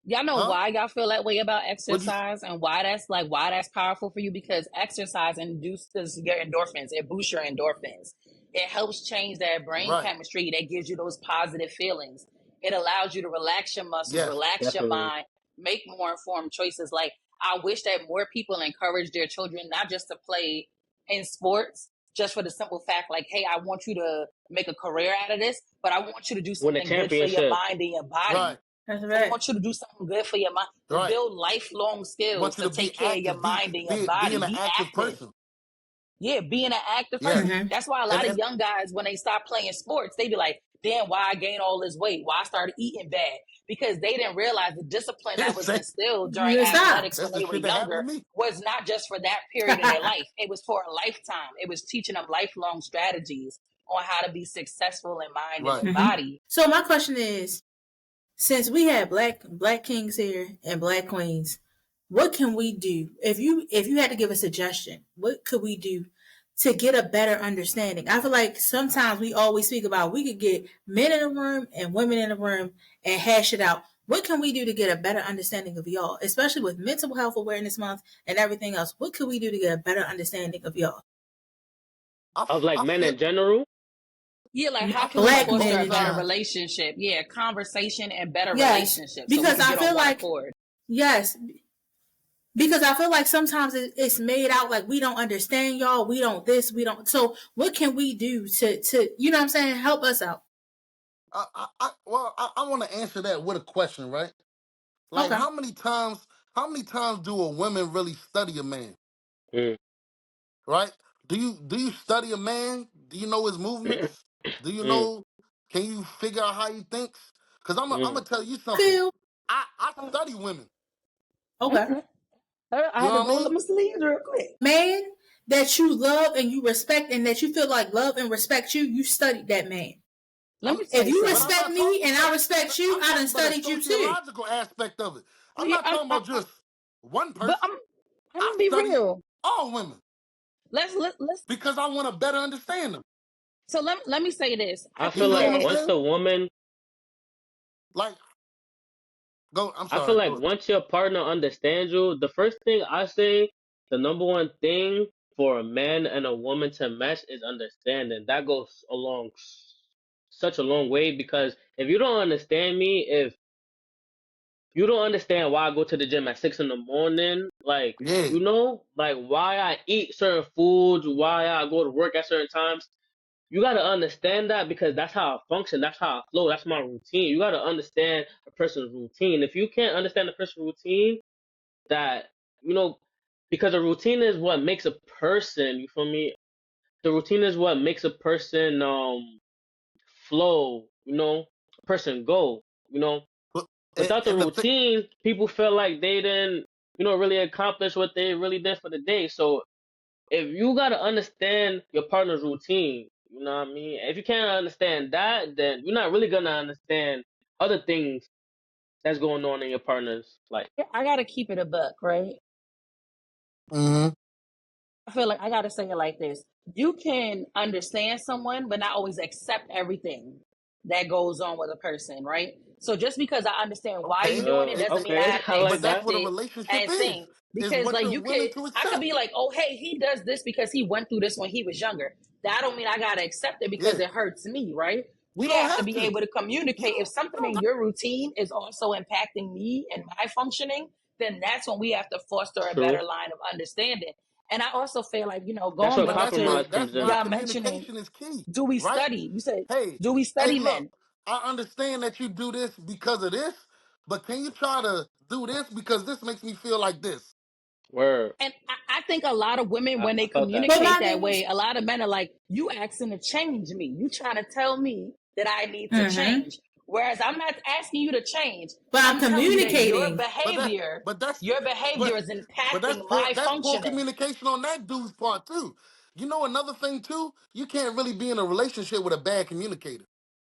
Y'all know huh? why y'all feel that way about What you? exercise and why that's powerful for you? Because exercise induces your endorphins. It boosts your endorphins. It helps change that brain Right. chemistry that gives you those positive feelings. It allows you to relax your muscles, Yes. relax your Definitely. mind, make more informed choices. Like I wish that more people encourage their children not just to play in sports, just for the simple fact, like, hey, I want you to make a career out of this, but I want you to do Win a something good for your championship. mind and your body. Right. That's I right. want you to do something good for your mind, to Right. build lifelong skills Want you to to be take care of your active. Be mind and your be body. being an Be active active. person. Yeah, being an active person. Yes. Mm-hmm. That's why a And lot of young guys, when they start playing sports, they be like, damn, why I gained all this weight? Why I started eating bad? Because they didn't realize the discipline that was instilled during You stop. athletics when that's the they were shit that happened younger to me. was not just for that period of their life. It was for a lifetime. It was teaching them lifelong strategies on how to be successful in mind and Right. in Mm-hmm. body. So my question is, since we have black kings here and black queens, what can we do? If you had to give a suggestion, what could we do to get a better understanding? I feel like sometimes we always speak about we could get men in a room and women in a room and hash it out. What can we do to get a better understanding of y'all, especially with Mental Health Awareness Month and everything else? What could we do to get a better understanding of y'all? Of like I men feel in general? Yeah, like how I can feel we Black like foster men a in better general. relationship? Yeah, conversation and better Yes, relationships so we because can I get on feel one like accord. yes, because I feel like sometimes it's made out like we don't understand y'all, we don't this, we don't. So what can we do to you know what I'm saying? Help us out. I want to answer that with a question, right? Like Okay. how many times do a woman really study a man, Mm. right? Do you study a man? Do you know his movements? Do you Mm. know can you figure out how he thinks? Cuz I'm Mm. going to tell you something. Feel I study women. okay. Okay. I You had to know what I roll up mean? my sleeves real quick. Man that you love and you respect and that you feel like love and respect you, you studied that man. Let me If say you But I'm something. respect not me talking and I about respect you, I'm I done talking about a studied you too. sociological aspect of it. I'm Yeah, not talking about just one but person. I'm I gonna be study real. all women Let's because I want to better understand them. so let me say this. I I You feel think feel like what I'm that once saying? the woman, Like, go. I'm I feel sorry. like Go. once your partner understands you, the first thing I say, the number one thing for a man and a woman to mesh is understanding. That goes along such a long way because if you don't understand me, if you don't understand why I go to the gym at 6 in the morning, like, Yeah. like why I eat certain foods, why I go to work at certain times. you gotta understand that because that's how I function, that's how I flow, that's my routine. You gotta understand a person's routine. If you can't understand a person's routine, that you know, because a routine is what makes a person. You feel me? The routine is what makes a person flow. You know, a person go. You know, But without the and the thing, routine, people feel like they didn't, really accomplish what they really did for the day. So if you gotta understand your partner's routine, you know what I mean? If you can't understand that, then you're not really gonna understand other things that's going on in your partner's life. I gotta keep it a buck, right? hmm I feel like I gotta say it like this. You can understand someone, but not always accept everything that goes on with a person, right? So just because I understand why you're okay, doing it doesn't mean I Okay, have I to like but that's that. accept what a it relationship and sing. is Because what like you're you willing could to I could accept. be like, oh hey, he does this because he went through this when he was younger. That don't mean I gotta accept it because Yeah, it hurts me, right? you We don't have to have be to. able to You communicate. If don't. You something don't in got, your routine is also impacting me and my functioning, then that's when we have to foster a True. better line of understanding. And I also feel like, That's going where but back that's to compromise where that's comes in. why y'all mentioning, communication is key, do we right? study? You said, Hey, do we hey, study look, men? I understand that you do this because of this, but can you try to do this because this makes me feel like this? Word. And I think a lot of women, when I they felt that. But communicate my that thing way, is, a lot of men are like, you asking to change me. You trying to tell me that I need to mm-hmm. change. Whereas I'm not asking you to change. But I'm I'm telling you that communicating. But that, your but, behavior is but impacting my that's poor functioning. communication on that dude's part too. You know, another thing too, you can't really be in a relationship with a bad communicator.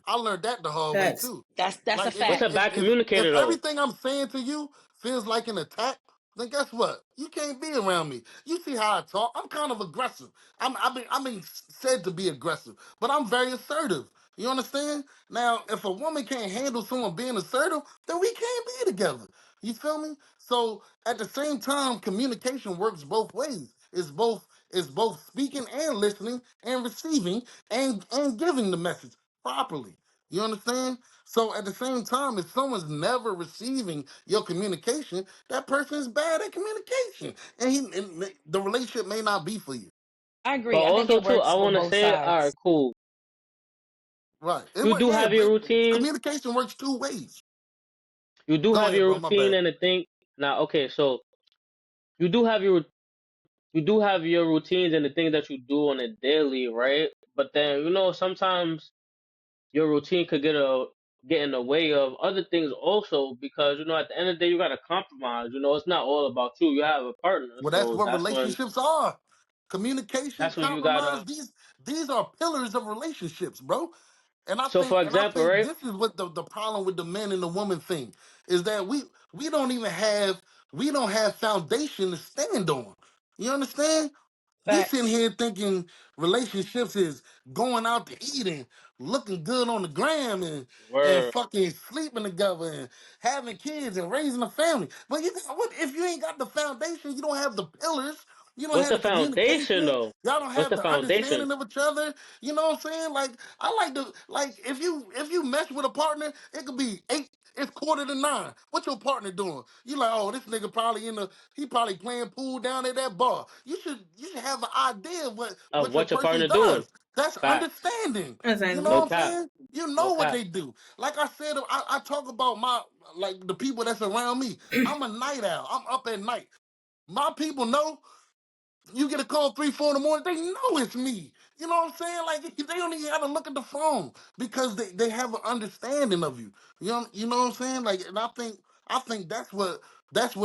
I learned that the hard way Facts. too. That's a Like What's fact. a bad if communicator though? everything I'm saying to you feels like an attack, then guess what? You can't be around me. You see how I talk? I'm kind of aggressive. I mean said to be aggressive, but I'm very assertive. You understand? Now, if a woman can't handle someone being assertive, then we can't be together. You feel me? So at the same time, communication works both ways. It's both speaking and listening and receiving and giving the message properly. You understand? So at the same time, if someone's never receiving your communication, that person is bad at communication, and the relationship may not be for you. I But agree. I think also it too, I works with want to both say, all right, sides. cool. Right? You do Yeah, have your but routine. communication works two ways. You do Go have ahead, your bro. My routine bad. and the thing. Now, okay, so you do have your routines and the things that you do on a daily, right? But then sometimes your routine could get in the way of other things also because at the end of the day you gotta compromise. It's not all about you. You have a partner, Well, that's so what that's when relationships are. Communication, you compromise. gotta. These are pillars of relationships, bro. So for And I example, think right? this is what the problem with the men and the woman thing is that we don't even have we don't have foundation to stand on. You understand? We sitting Facts. here thinking relationships is going out to eat and looking good on the gram and Word. fucking sleeping together and having kids and raising a family. But what if you ain't got the foundation? You don't have the pillars. You don't What's have the the foundation communication. though? Y'all don't What's have the the foundation? understanding of each other. You know what I'm saying? Like I like to like if you mess with a partner, it could be 8. It's 8:45. What your partner doing? You like, oh, this nigga probably he probably playing pool down at that bar. You should have an idea of Of what your what your person partner doing? does. That's Facts. understanding. You know Understandable. No what I'm cap. saying? You No know what cap. they do. Like I said, I talk about the people that's around me. I'm a night owl. I'm up at night. My people know you get a call 3, 4 in the morning, they know it's me. You know what I'm saying? Like they don't even have to look at the phone because they have an understanding of you. You know what I'm saying? Like, and I think that's what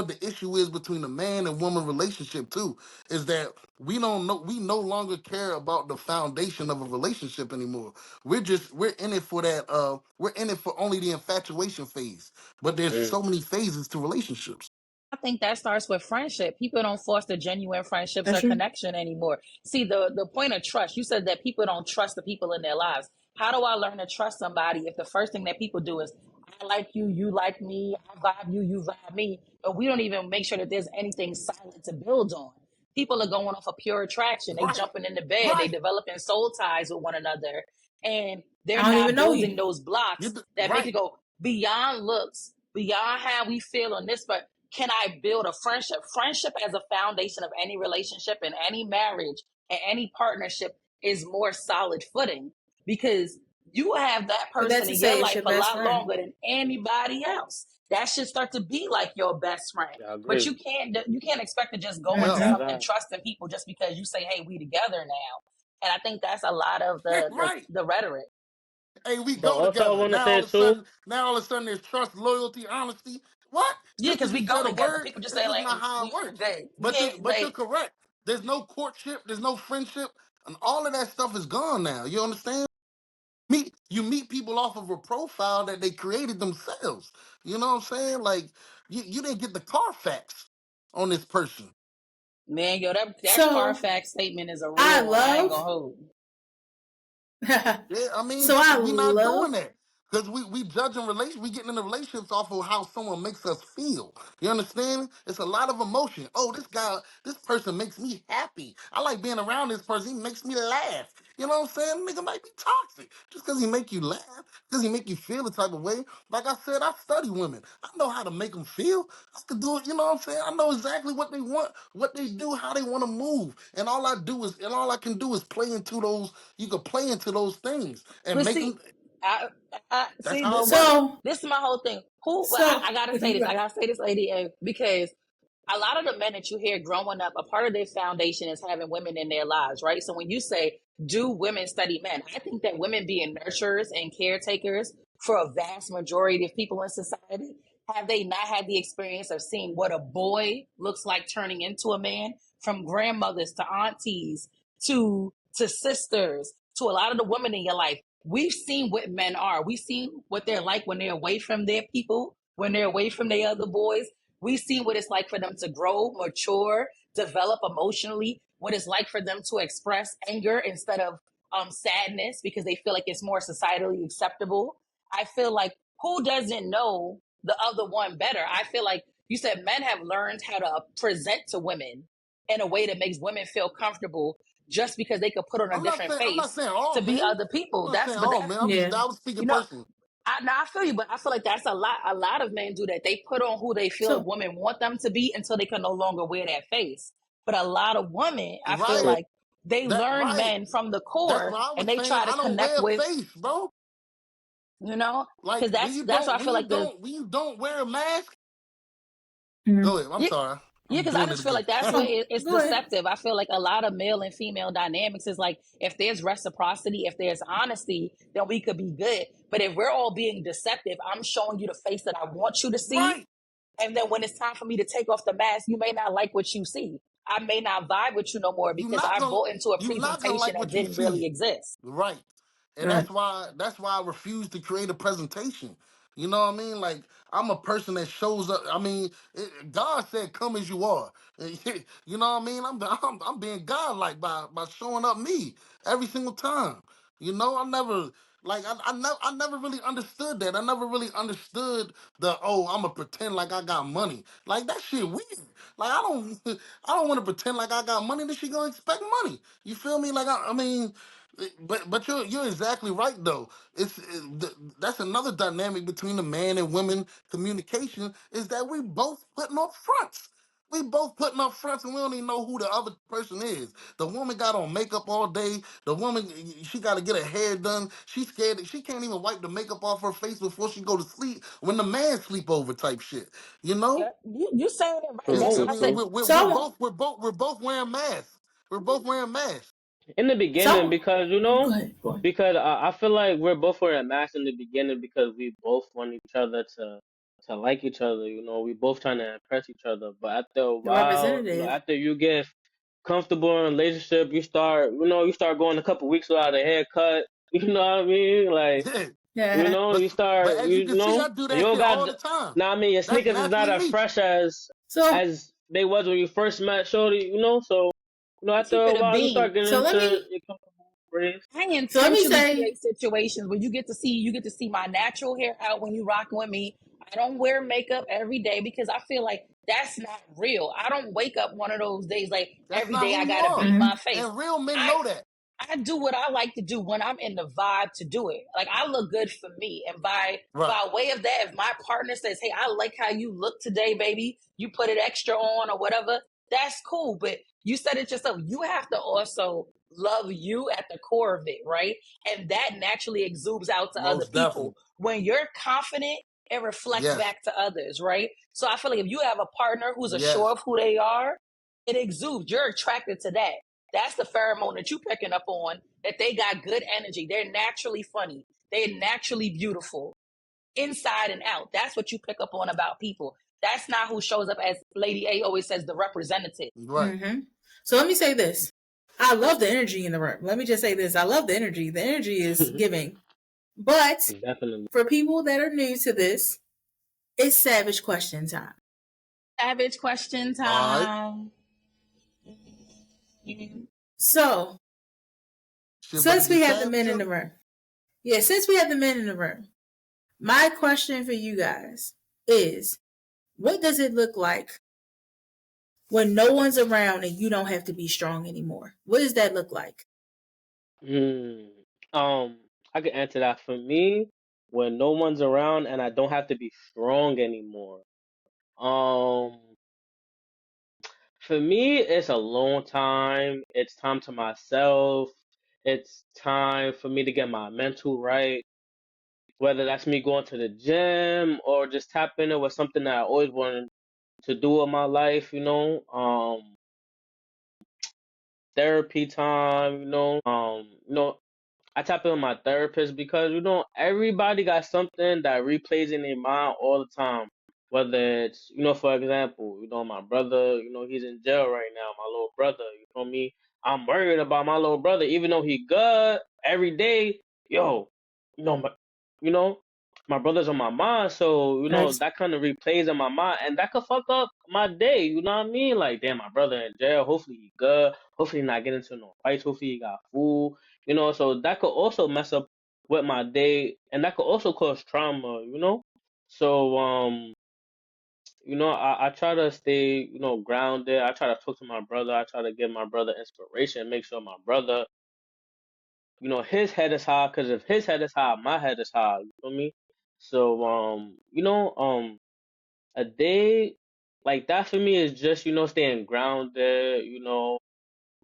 the issue is between the man and woman relationship too, is that we no longer care about the foundation of a relationship anymore. We're in it for we're in it for only the infatuation phase. But there's Mm. so many phases to relationships. I think that starts with friendship. People don't foster genuine friendships That's or true. connection anymore. See, the point of trust, you said that people don't trust the people in their lives. How do I learn to trust somebody if the first thing that people do is, I like you, you like me, I vibe you, you vibe me, but we don't even make sure that there's anything solid to build on? People are going off of pure attraction. They Right. jumping into bed, they Right. developing soul ties with one another, and they're I don't even not know building you. those blocks that make Right. it go beyond looks, beyond how we feel on this, but can I build a friendship? Friendship as a foundation of any relationship and any marriage and any partnership is more solid footing, because you have that But that's person to in your say it's life your a best lot friend. longer than anybody else. That should start to be like your best friend. Yeah, I But agree. you can't expect to just go into Yeah. Mm-hmm. something Exactly. trusting people just because you say, "Hey, we together now." And I think that's a lot of Right. the rhetoric. Hey, we But go also, I together. want to say too. Now all of a sudden there's trust, loyalty, honesty. What? Yeah, Just because because you we go said a together. word, People just it's say just like, not how it we're works. good. You But can't you're like correct. There's no courtship, there's no friendship, and all of that stuff is gone now. You understand? You meet people off of a profile that they created themselves. You know what I'm saying? Like you didn't get the Carfax on this person. man, yo, that So Carfax statement is a I real one. I ain't gonna love. hold. Yeah, I mean, So I we not doing love. that because we judging we getting into relationships off of how someone makes us feel. You understand? It's a lot of emotion. Oh, this person makes me happy. I like being around this person. He makes me laugh. You know what I'm saying? Nigga might be toxic just because he make you laugh, because he make you feel the type of way. Like I said, I study women. I know how to make them feel. I could do it. You know what I'm saying? I know exactly what they want, what they do, how they want to move, and all I can do is play into those. You can play into those things and But make see, them. I, I That's see how this it works. So this is my whole thing. Who well, so I gotta say you this. I got gotta say this, lady, because a lot of the men that you hear growing up, a part of their foundation is having women in their lives, right? So when you say, do women study men? I think that women being nurturers and caretakers for a vast majority of people in society, have they not had the experience of seeing what a boy looks like turning into a man, from grandmothers to aunties to sisters to a lot of the women in your life? We've seen what men are. We've seen what they're like when they're away from their people, when they're away from their other boys. We've seen what it's like for them to grow, mature, develop emotionally, what it's like for them to express anger instead of sadness because they feel like it's more societally acceptable. I feel like, who doesn't know the other one better? I feel like you said men have learned how to present to women in a way that makes women feel comfortable just because they could put on a different I'm not face saying all to be men. other people. I'm not saying all men. yeah. I was speaking You know, personally. I feel you, but I feel like that's a lot. A lot of men do that. They put on who they feel So women want them to be until they can no longer wear that face. But a lot of women, I feel Right. like they That learn right. men from the That's core, what I and was they saying. try to I don't connect wear with, face, bro. you know, Like because that's why I feel like the when you don't wear a mask. mm, Go ahead. I'm yeah, sorry. yeah, I'm because I doing it just feel again. like that's where so it's go ahead. deceptive. I feel like a lot of male and female dynamics is like, if there's reciprocity, if there's honesty, then we could be good. But if we're all being deceptive, I'm showing you the face that I want you to see. Right. And then when it's time for me to take off the mask, you may not like what you see. I may not vibe with you no more You because not I gonna bought into a you not gonna presentation like that what you didn't see. really exist. Right. And Right. that's why I refuse to create a presentation. You know what I mean? Like I'm a person that shows up. I mean, God said, "Come as you are." You know what I mean? I'm being godlike by showing up me every single time. You know, I never like I never really understood that. I never really understood the I'm gonna pretend like I got money. Like that shit weird. Like I don't want to pretend like I got money. That she gonna expect money. You feel me? Like I mean. But you're exactly right though. That's another dynamic between the man and women communication is that we both putting up fronts. We both putting up fronts and we don't even know who the other person is. The woman got on makeup all day. The woman she got to get her hair done. She's scared that she can't even wipe the makeup off her face before she go to sleep when the man sleep over type shit. You know? Yeah, you saying it right. True, And That's true, why I said true. So I want. we're both wearing masks. We're both wearing masks. In the So I beginning, want, because go ahead. Go ahead. because I feel like we're both wearing masks in the beginning because we both want each other to like each other. We both trying to impress each other. But after a The while, representative. after you get comfortable in a relationship, you start going a couple weeks without a haircut. You know what I mean? Like, Yeah. you But start, as you can see, I do and you that don't shit got. all the time. Now, I mean, your That's sneakers is not naturally as me. fresh as So they was when you first met Shorty. So after keep a it a while, you bean. start getting so let into me your comfortable ways. I so let me intentionally say. create situations where you get to see my natural hair out when you rocking with me. I don't wear makeup every day because I feel like that's not real. I don't wake up one of those days like That's every not day who I you gotta are. beat my Mhm. face. And real men I know that. I do what I like to do when I'm in the vibe to do it. Like I look good for me, and Right. by way of that, if my partner says, "Hey, I like how you look today, baby," you put it extra on or whatever, that's cool. But you said it yourself. You have to also love you at the core of it, right? And that naturally exudes out to other Most people. definitely. When you're confident, it reflects Yes. back to others, right? So I feel like if you have a partner who's Yes. assured of who they are, it exudes. You're attracted to that. That's the pheromone that you picking up on, that they got good energy. They're naturally funny. They're naturally beautiful inside and out. That's what you pick up on about people. That's not who shows up, as Lady A always says, the representative. Right. So let me say this. I love the energy in the room. Let me just say this. I love the energy. The energy is giving. But Definitely. for people that are new to this, it's savage question time. Savage question All right. time. So, Shit about to since we get have the savage. men in the room, yeah, since we have the men in the room, my question for you guys is what does it look like when no one's around and you don't have to be strong anymore? What does that look like? Mm. Um, I can answer that. For me, when no one's around and I don't have to be strong anymore. Um, for me, it's a long time. It's time to myself. It's time for me to get my mental right. Whether that's me going to the gym or just tapping it with something that I always wanted to do in my life, therapy time, I tap in with my therapist because everybody got something that replays in their mind all the time. Whether it's for example, my brother, he's in jail right now. My little brother, you know me. I'm worried about my little brother, even though he good every day. Yo, you know, my, you know, my brother's on my mind, so Right. that kind of replays in my mind, and that could fuck up my day. You know what I mean? Like, damn, my brother in jail. Hopefully he good. Hopefully he not getting into no fights. Hopefully he got food. So that could also mess up with my day, and that could also cause trauma. So I try to stay grounded. I try to talk to my brother. I try to give my brother inspiration. Make sure my brother, his head is high. Because if his head is high, my head is high. You feel me? So a day like that for me is just staying grounded.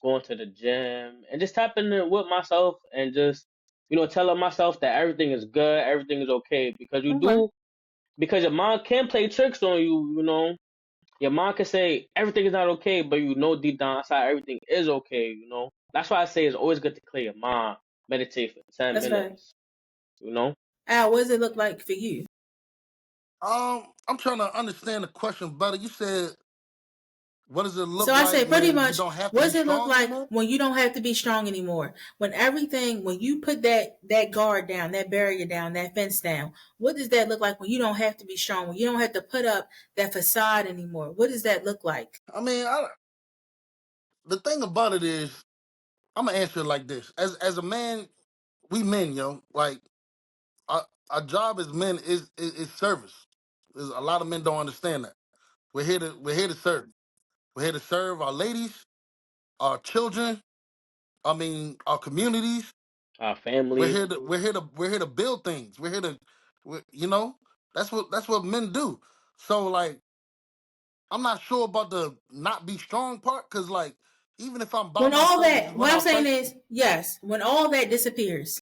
Going to the gym and just tapping in with myself and just telling myself that everything is good, everything is okay, because Okay. your mind can play tricks on you. Your mind can say everything is not okay, but deep down inside everything is okay. That's why I say it's always good to clear your mind, meditate for 10 That's right. minutes you know Al, what does it look like for you? I'm trying to understand the question better. You said, what does it So look I like say pretty when you much, don't have to what be does it look strong like anymore? when you don't have to be strong anymore? When you put that guard down, that barrier down, that fence down, what does that look like when you don't have to be strong? When you don't have to put up that facade anymore? What does that look like? I mean, the thing about it is, I'm gonna answer it like this: as a man, we men, yo, like our job as men is service. There's a lot of men don't understand that. We're here to serve. We're here to serve our ladies, our children. I mean, our communities. our We're family. here to we're here to build things. You know, that's what men do. So like, I'm not sure about the not be strong part, because like, even if I'm by When all myself, which is that, when what I'm I saying fight. is, yes, when all that disappears,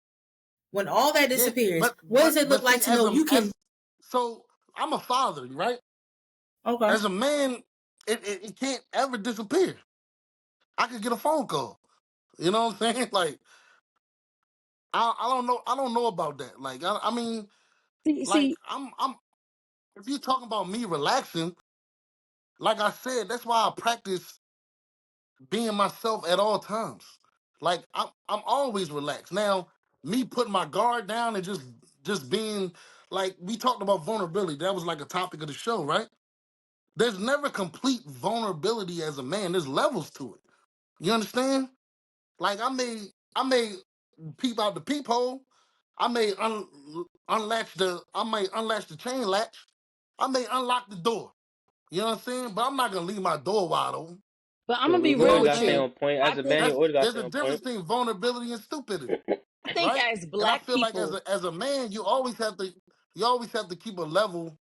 when all that Yeah, disappears, but what but does it look but like see, to know you can? so I'm a father, right? Okay. As a man, it can't ever disappear. I could get a phone call. You know what I'm saying? Like, I don't know about that. Like, I mean, like, See, I'm if you're talking about me relaxing, like I said, that's why I practice being myself at all times. Like, I'm always relaxed. Now, me putting my guard down and just being, like, we talked about vulnerability. That was like a topic of the show, right? There's never complete vulnerability as a man. There's levels to it. You understand? Like, I may peep out the peephole. I may unlatch the chain latch. I may unlock the door. You know what I'm saying? But I'm not gonna leave my door wide open. but I'm gonna be Mm-hmm. You know real You what I'm gotta with stay saying? you. on point. I As a man, think you always gotta There's stay a on difference point. between vulnerability and stupidity, I think right? as And I black feel like as people, a man, you always have to keep a level.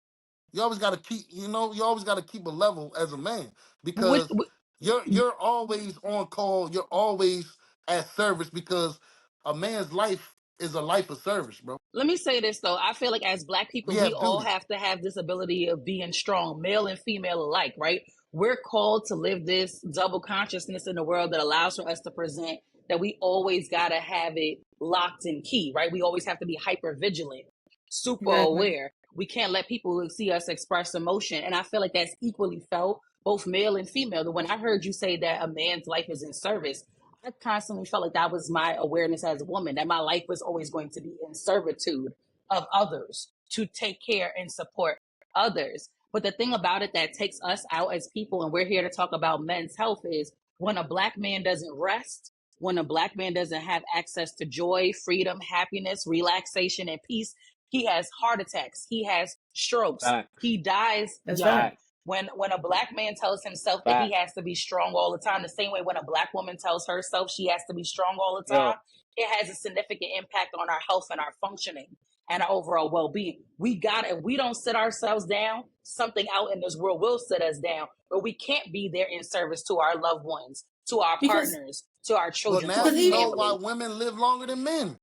You always got to keep, you always got to keep a level as a man, which because you're always on call. You're always as service because a man's life is a life of service, bro. Let me say this though. I feel like as black We people, we have all duty. have to have this ability of being strong, male and female alike, right? We're called to live this double consciousness in the world that allows for us to present that we always got to have it locked and key, right? We always have to be hyper vigilant, super Exactly. aware. We can't let people see us express emotion. And I feel like that's equally felt, both male and female. When I heard you say that a man's life is in service, I constantly felt like that was my awareness as a woman, that my life was always going to be in servitude of others, to take care and support others. But the thing about it that takes us out as people, and we're here to talk about men's health, is when a black man doesn't rest, when a black man doesn't have access to joy, freedom, happiness, relaxation, and peace, he has heart attacks, he has strokes, Facts. he dies That's young. right. Facts. When a black man tells himself that he Facts. has to be strong all the time, the same way when a black woman tells herself she has to be strong all the Yo, time, it has a significant impact on our health and our functioning and our overall well-being. We got it. If we don't sit ourselves down, something out in this world will sit us down. But we can't be there in service to our loved ones, to our Because partners, to our Well, children, to now our because you even know why family. women live longer than men.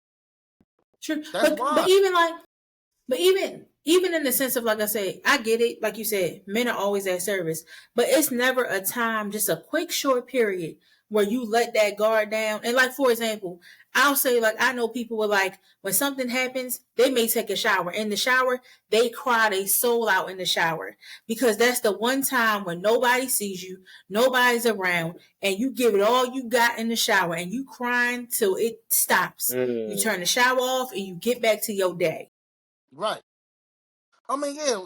true, That's but why. even like But even in the sense of, like I said, I get it. Like you said, men are always at service, but it's never a time, just a quick short period where you let that guard down. And like for example, I'll say like I know people were like when something happens, they may take a shower. In the shower, they cry their soul out in the shower because that's the one time when nobody sees you, nobody's around, and you give it all you got in the shower and you crying till it stops. You mm, turn the shower off and you get back to your day. Right. I mean, yeah,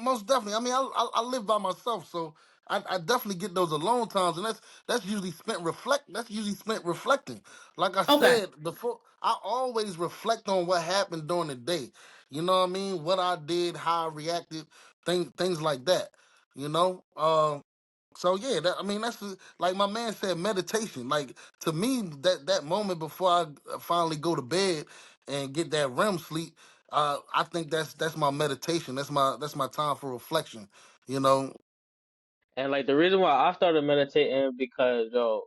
most definitely. I mean, I live by myself, so I definitely get those alone times, and that's usually spent reflect. That's usually spent reflecting. Like I Okay. said before, I always reflect on what happened during the day. You know what I mean? What I did, how I reacted, things like that. You know. So yeah, I mean like my man said, meditation. Like to me, that moment before I finally go to bed and get that REM sleep, I think that's my meditation. That's my time for reflection. You know, and like the reason why I started meditating because yo,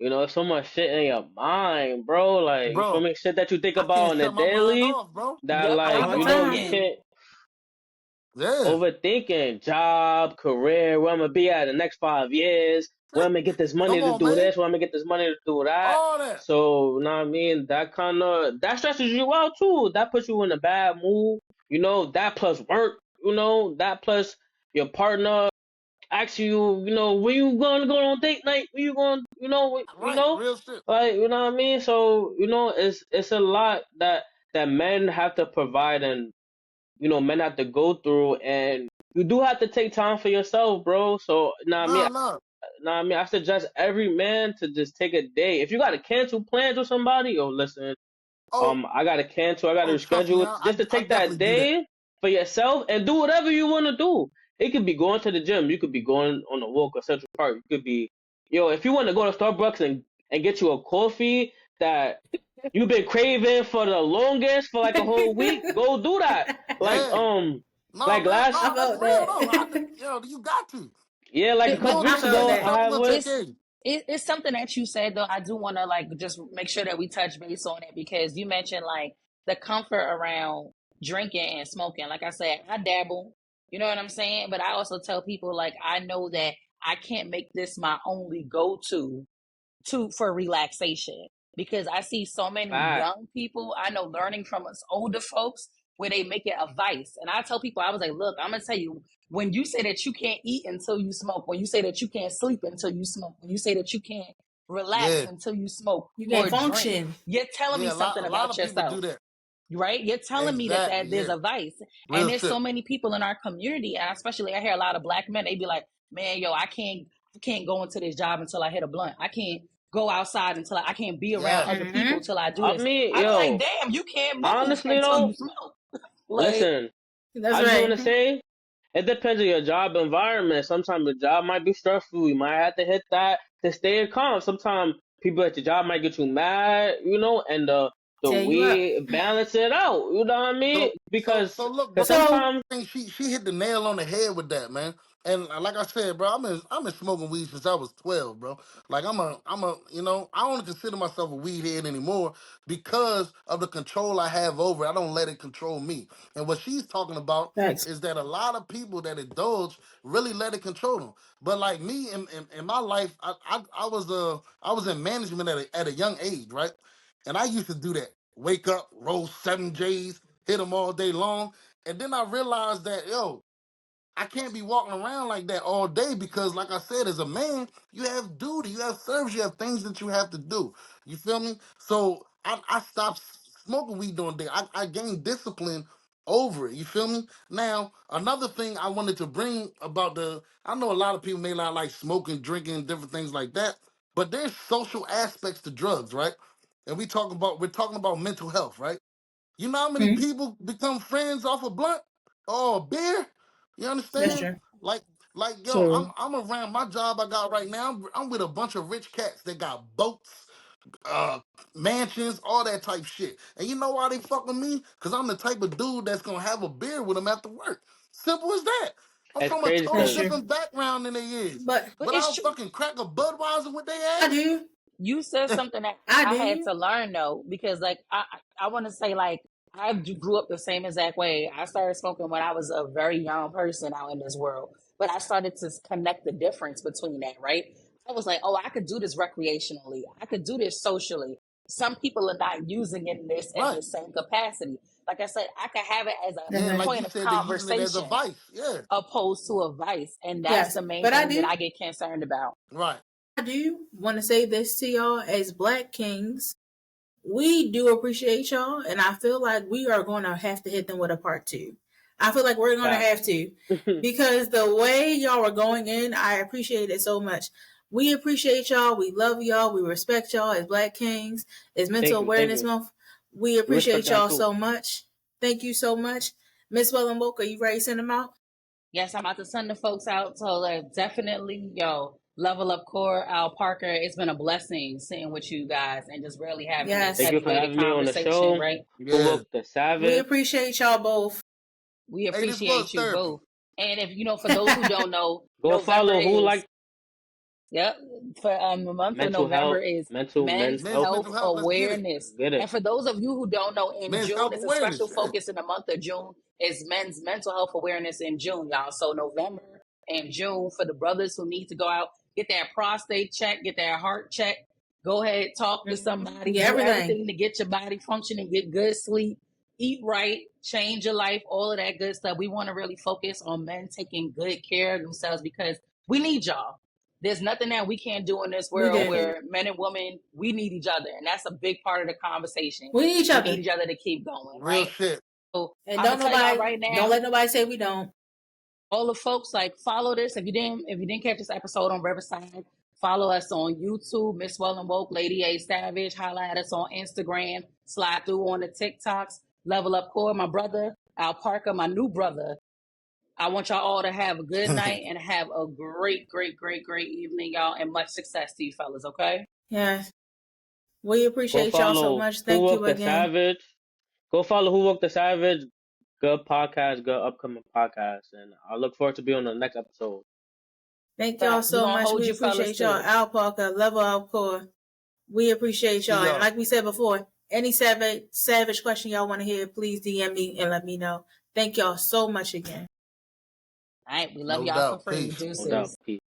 it's so much shit in your mind, bro. Like you feel bro, me? Shit that you think I about can't on the shut my mind daily off, bro. that Yep, like All the you time. overthinking. can't Yeah, overthinking job, career, where I'm gonna be at the next 5 years, where I'm gonna get this money come to on, do man, this, where I'm gonna get this money to do that. all that. So, you know what I mean? That stresses you out too. That puts you in a bad mood. That plus work, that plus your partner asks you, when you gonna go on date night? When you going, Right, real shit. like, you know what I mean? So, it's a lot that men have to provide and men have to go through, and you do have to take time for yourself, bro. So, Nah, nah. I suggest every man to just take a day. If you gotta cancel plans with somebody, yo, listen, Oh, I gotta cancel, I gotta trust me, reschedule, I just to I take that definitely do that. day for yourself and do whatever you wanna do. It could be going to the gym, you could be going on a walk or Central Park, you could be, if you want to go to Starbucks and get you a coffee that you've been craving for the longest for like a whole week, go do that. Like Yeah. No, like man, last I no, that's felt real that. though. Yo, you got to. yeah, like a But couple Doing I weeks something to felt ago, that. yourself I is had gonna take went. it's care of you. it's something that you said though. I do want to like just make sure that we touch base on it because you mentioned like the comfort around drinking and smoking. Like I said, I dabble. You know what I'm saying? But I also tell people like I know that I can't make this my only go-to for relaxation because I see so many Fact. young people I know learning from us older folks where they make it a vice. And I tell people, I was like, look, I'm gonna tell you, when you say that you can't eat until you smoke, when you say that you can't sleep until you smoke, when you say that you can't relax Yeah, until you smoke You can't or drink, function. you're telling me yeah. something A lot about of people do yourself, that. right? You're telling me that Exactly. there's Yeah, a vice. And real there's so shit. many people in our community, and especially I hear a lot of black men, they be like, man, yo, I can't go into this job until I hit a blunt. I can't go outside until I can't be around Yes. other people Mm-hmm. till I do I this. mean, I be like, yo, damn, you can't move honestly until though, you smoke. Like, listen, That's I just want right. to say it depends on your job environment. Sometimes the job might be stressful. You might have to hit that to stay calm. Sometimes people at your job might get you mad, and So Tell you what. we balance it out. You know what I mean? So Because look, bro. cause So sometimes I think she hit the nail on the head with that, man. And like I said, bro, I'm in smoking weed since I was 12, bro. Like I'm a I don't consider myself a weed head anymore because of the control I have over it. I don't let it control me. And what she's talking about thanks. is that a lot of people that indulge really let it control them. But like me in my life, I was in management at a young age, right? And I used to do that. Wake up, roll 7 J's, hit them all day long. And then I realized that, yo, I can't be walking around like that all day because, like I said, as a man, you have duty, you have service, you have things that you have to do. You feel me? So I stopped smoking weed during the day. I gained discipline over it. You feel me? Now, another thing I wanted to bring about I know a lot of people may not like smoking, drinking, different things like that, but there's social aspects to drugs, right? And we're talking about mental health, right? You know how many Hmm. people become friends off a blunt or a beer? You That's understand? true. Like, yo, I'm So I'm around my job I got right now. I'm with a bunch of rich cats that got boats, uh, mansions, all that type shit. And you know why they fuck with me? Cause I'm the type of dude that's gonna have a beer with them after work. Simple as that. I'm it's from a crazy total that's because true. different background than they is. But But It's I'll true. fucking crack a Budweiser with I their ass. do. You said something that I I had do. to learn though, because like I want to say like I grew up the same exact way. I started smoking when I was a very young person out in this world, but I started to connect the difference between that. Right? I was like, oh, I could do this recreationally. I could do this socially. Some people are not using it in this in Right. the same capacity. Like I said, I could have it as a That's Yeah, and right. like you point of said, they're using it as a conversation vice. Yeah. opposed to a vice, and that's Yes. the main But I thing that do. I get concerned about. Right. I do want to say this to y'all as Black Kings. We do appreciate y'all, and I feel like we are going to have to hit them with a part two. I feel like we're going to facts. have to because the way y'all are going in, I appreciate it so much. We appreciate y'all. We love y'all. We respect y'all as Black Kings. It's Thank Mental you, thank Awareness you. Month. We We respect appreciate y'all y'all too. so much. Thank you so much. Miss Wellenboke, are you ready to send them out? Yes, I'm about to send the folks out. So definitely, yo, level up core, Al Parker. It's been a blessing sitting with you guys and just really having this Thank Yes. you for heavy-weighted having me on the conversation, show. right? Who Yeah. woke the We savage? appreciate y'all both. We Hey, this was appreciate you therapy. both. And if you know, for those who don't know, Go November follow who is like Yep. For the month of mental November health, is men's Men's Men's health. Health mental health. Let's get it. Awareness. Get And it. for those of you who don't know, in Men's June, self it's a special awareness. Yeah. focus in the month of June is Men's Mental Health Awareness in June, y'all. So November and June for the brothers who need to go out, get that prostate check, get that heart check, go ahead, talk to somebody, Yeah, do everything. everything to get your body functioning, get good sleep, eat right, change your life, all of that good stuff. We want to really focus on men taking good care of themselves because we need y'all. There's nothing that we can't do in this We world do. Definitely. where men and women, we need each other. And that's a big part of the conversation. We need each We need other. each other to keep going, Real right? shit. So And I'm gonna tell y'all right don't now, let nobody say we don't. all the folks like follow this. If you didn't catch this episode on Riverside, follow us on YouTube, Miss Well and Woke, Lady A Savage, holla at us on Instagram, slide through on the TikToks, Level Up Core, my brother, Al Parker, my new brother. I want y'all all to have a good night and have a great, great, great, great evening, y'all, and much success to you fellas, okay? Yes. We Go appreciate y'all so follow much. who Thank you woke the again. savage. Go follow who woke the savage. Good podcast, good upcoming podcast, and I look forward to being on the next episode. Thank y'all Facts. We're so gonna much. hold We you fellas appreciate to y'all. it. Al Parker, Level Up Core. We appreciate See y'all. And y'all. like we said before, any savage question y'all want to hear, please DM me and let me know. Thank y'all so much again. All right, we love No y'all for doubt. free. Peace. No doubt. Deuces. Peace.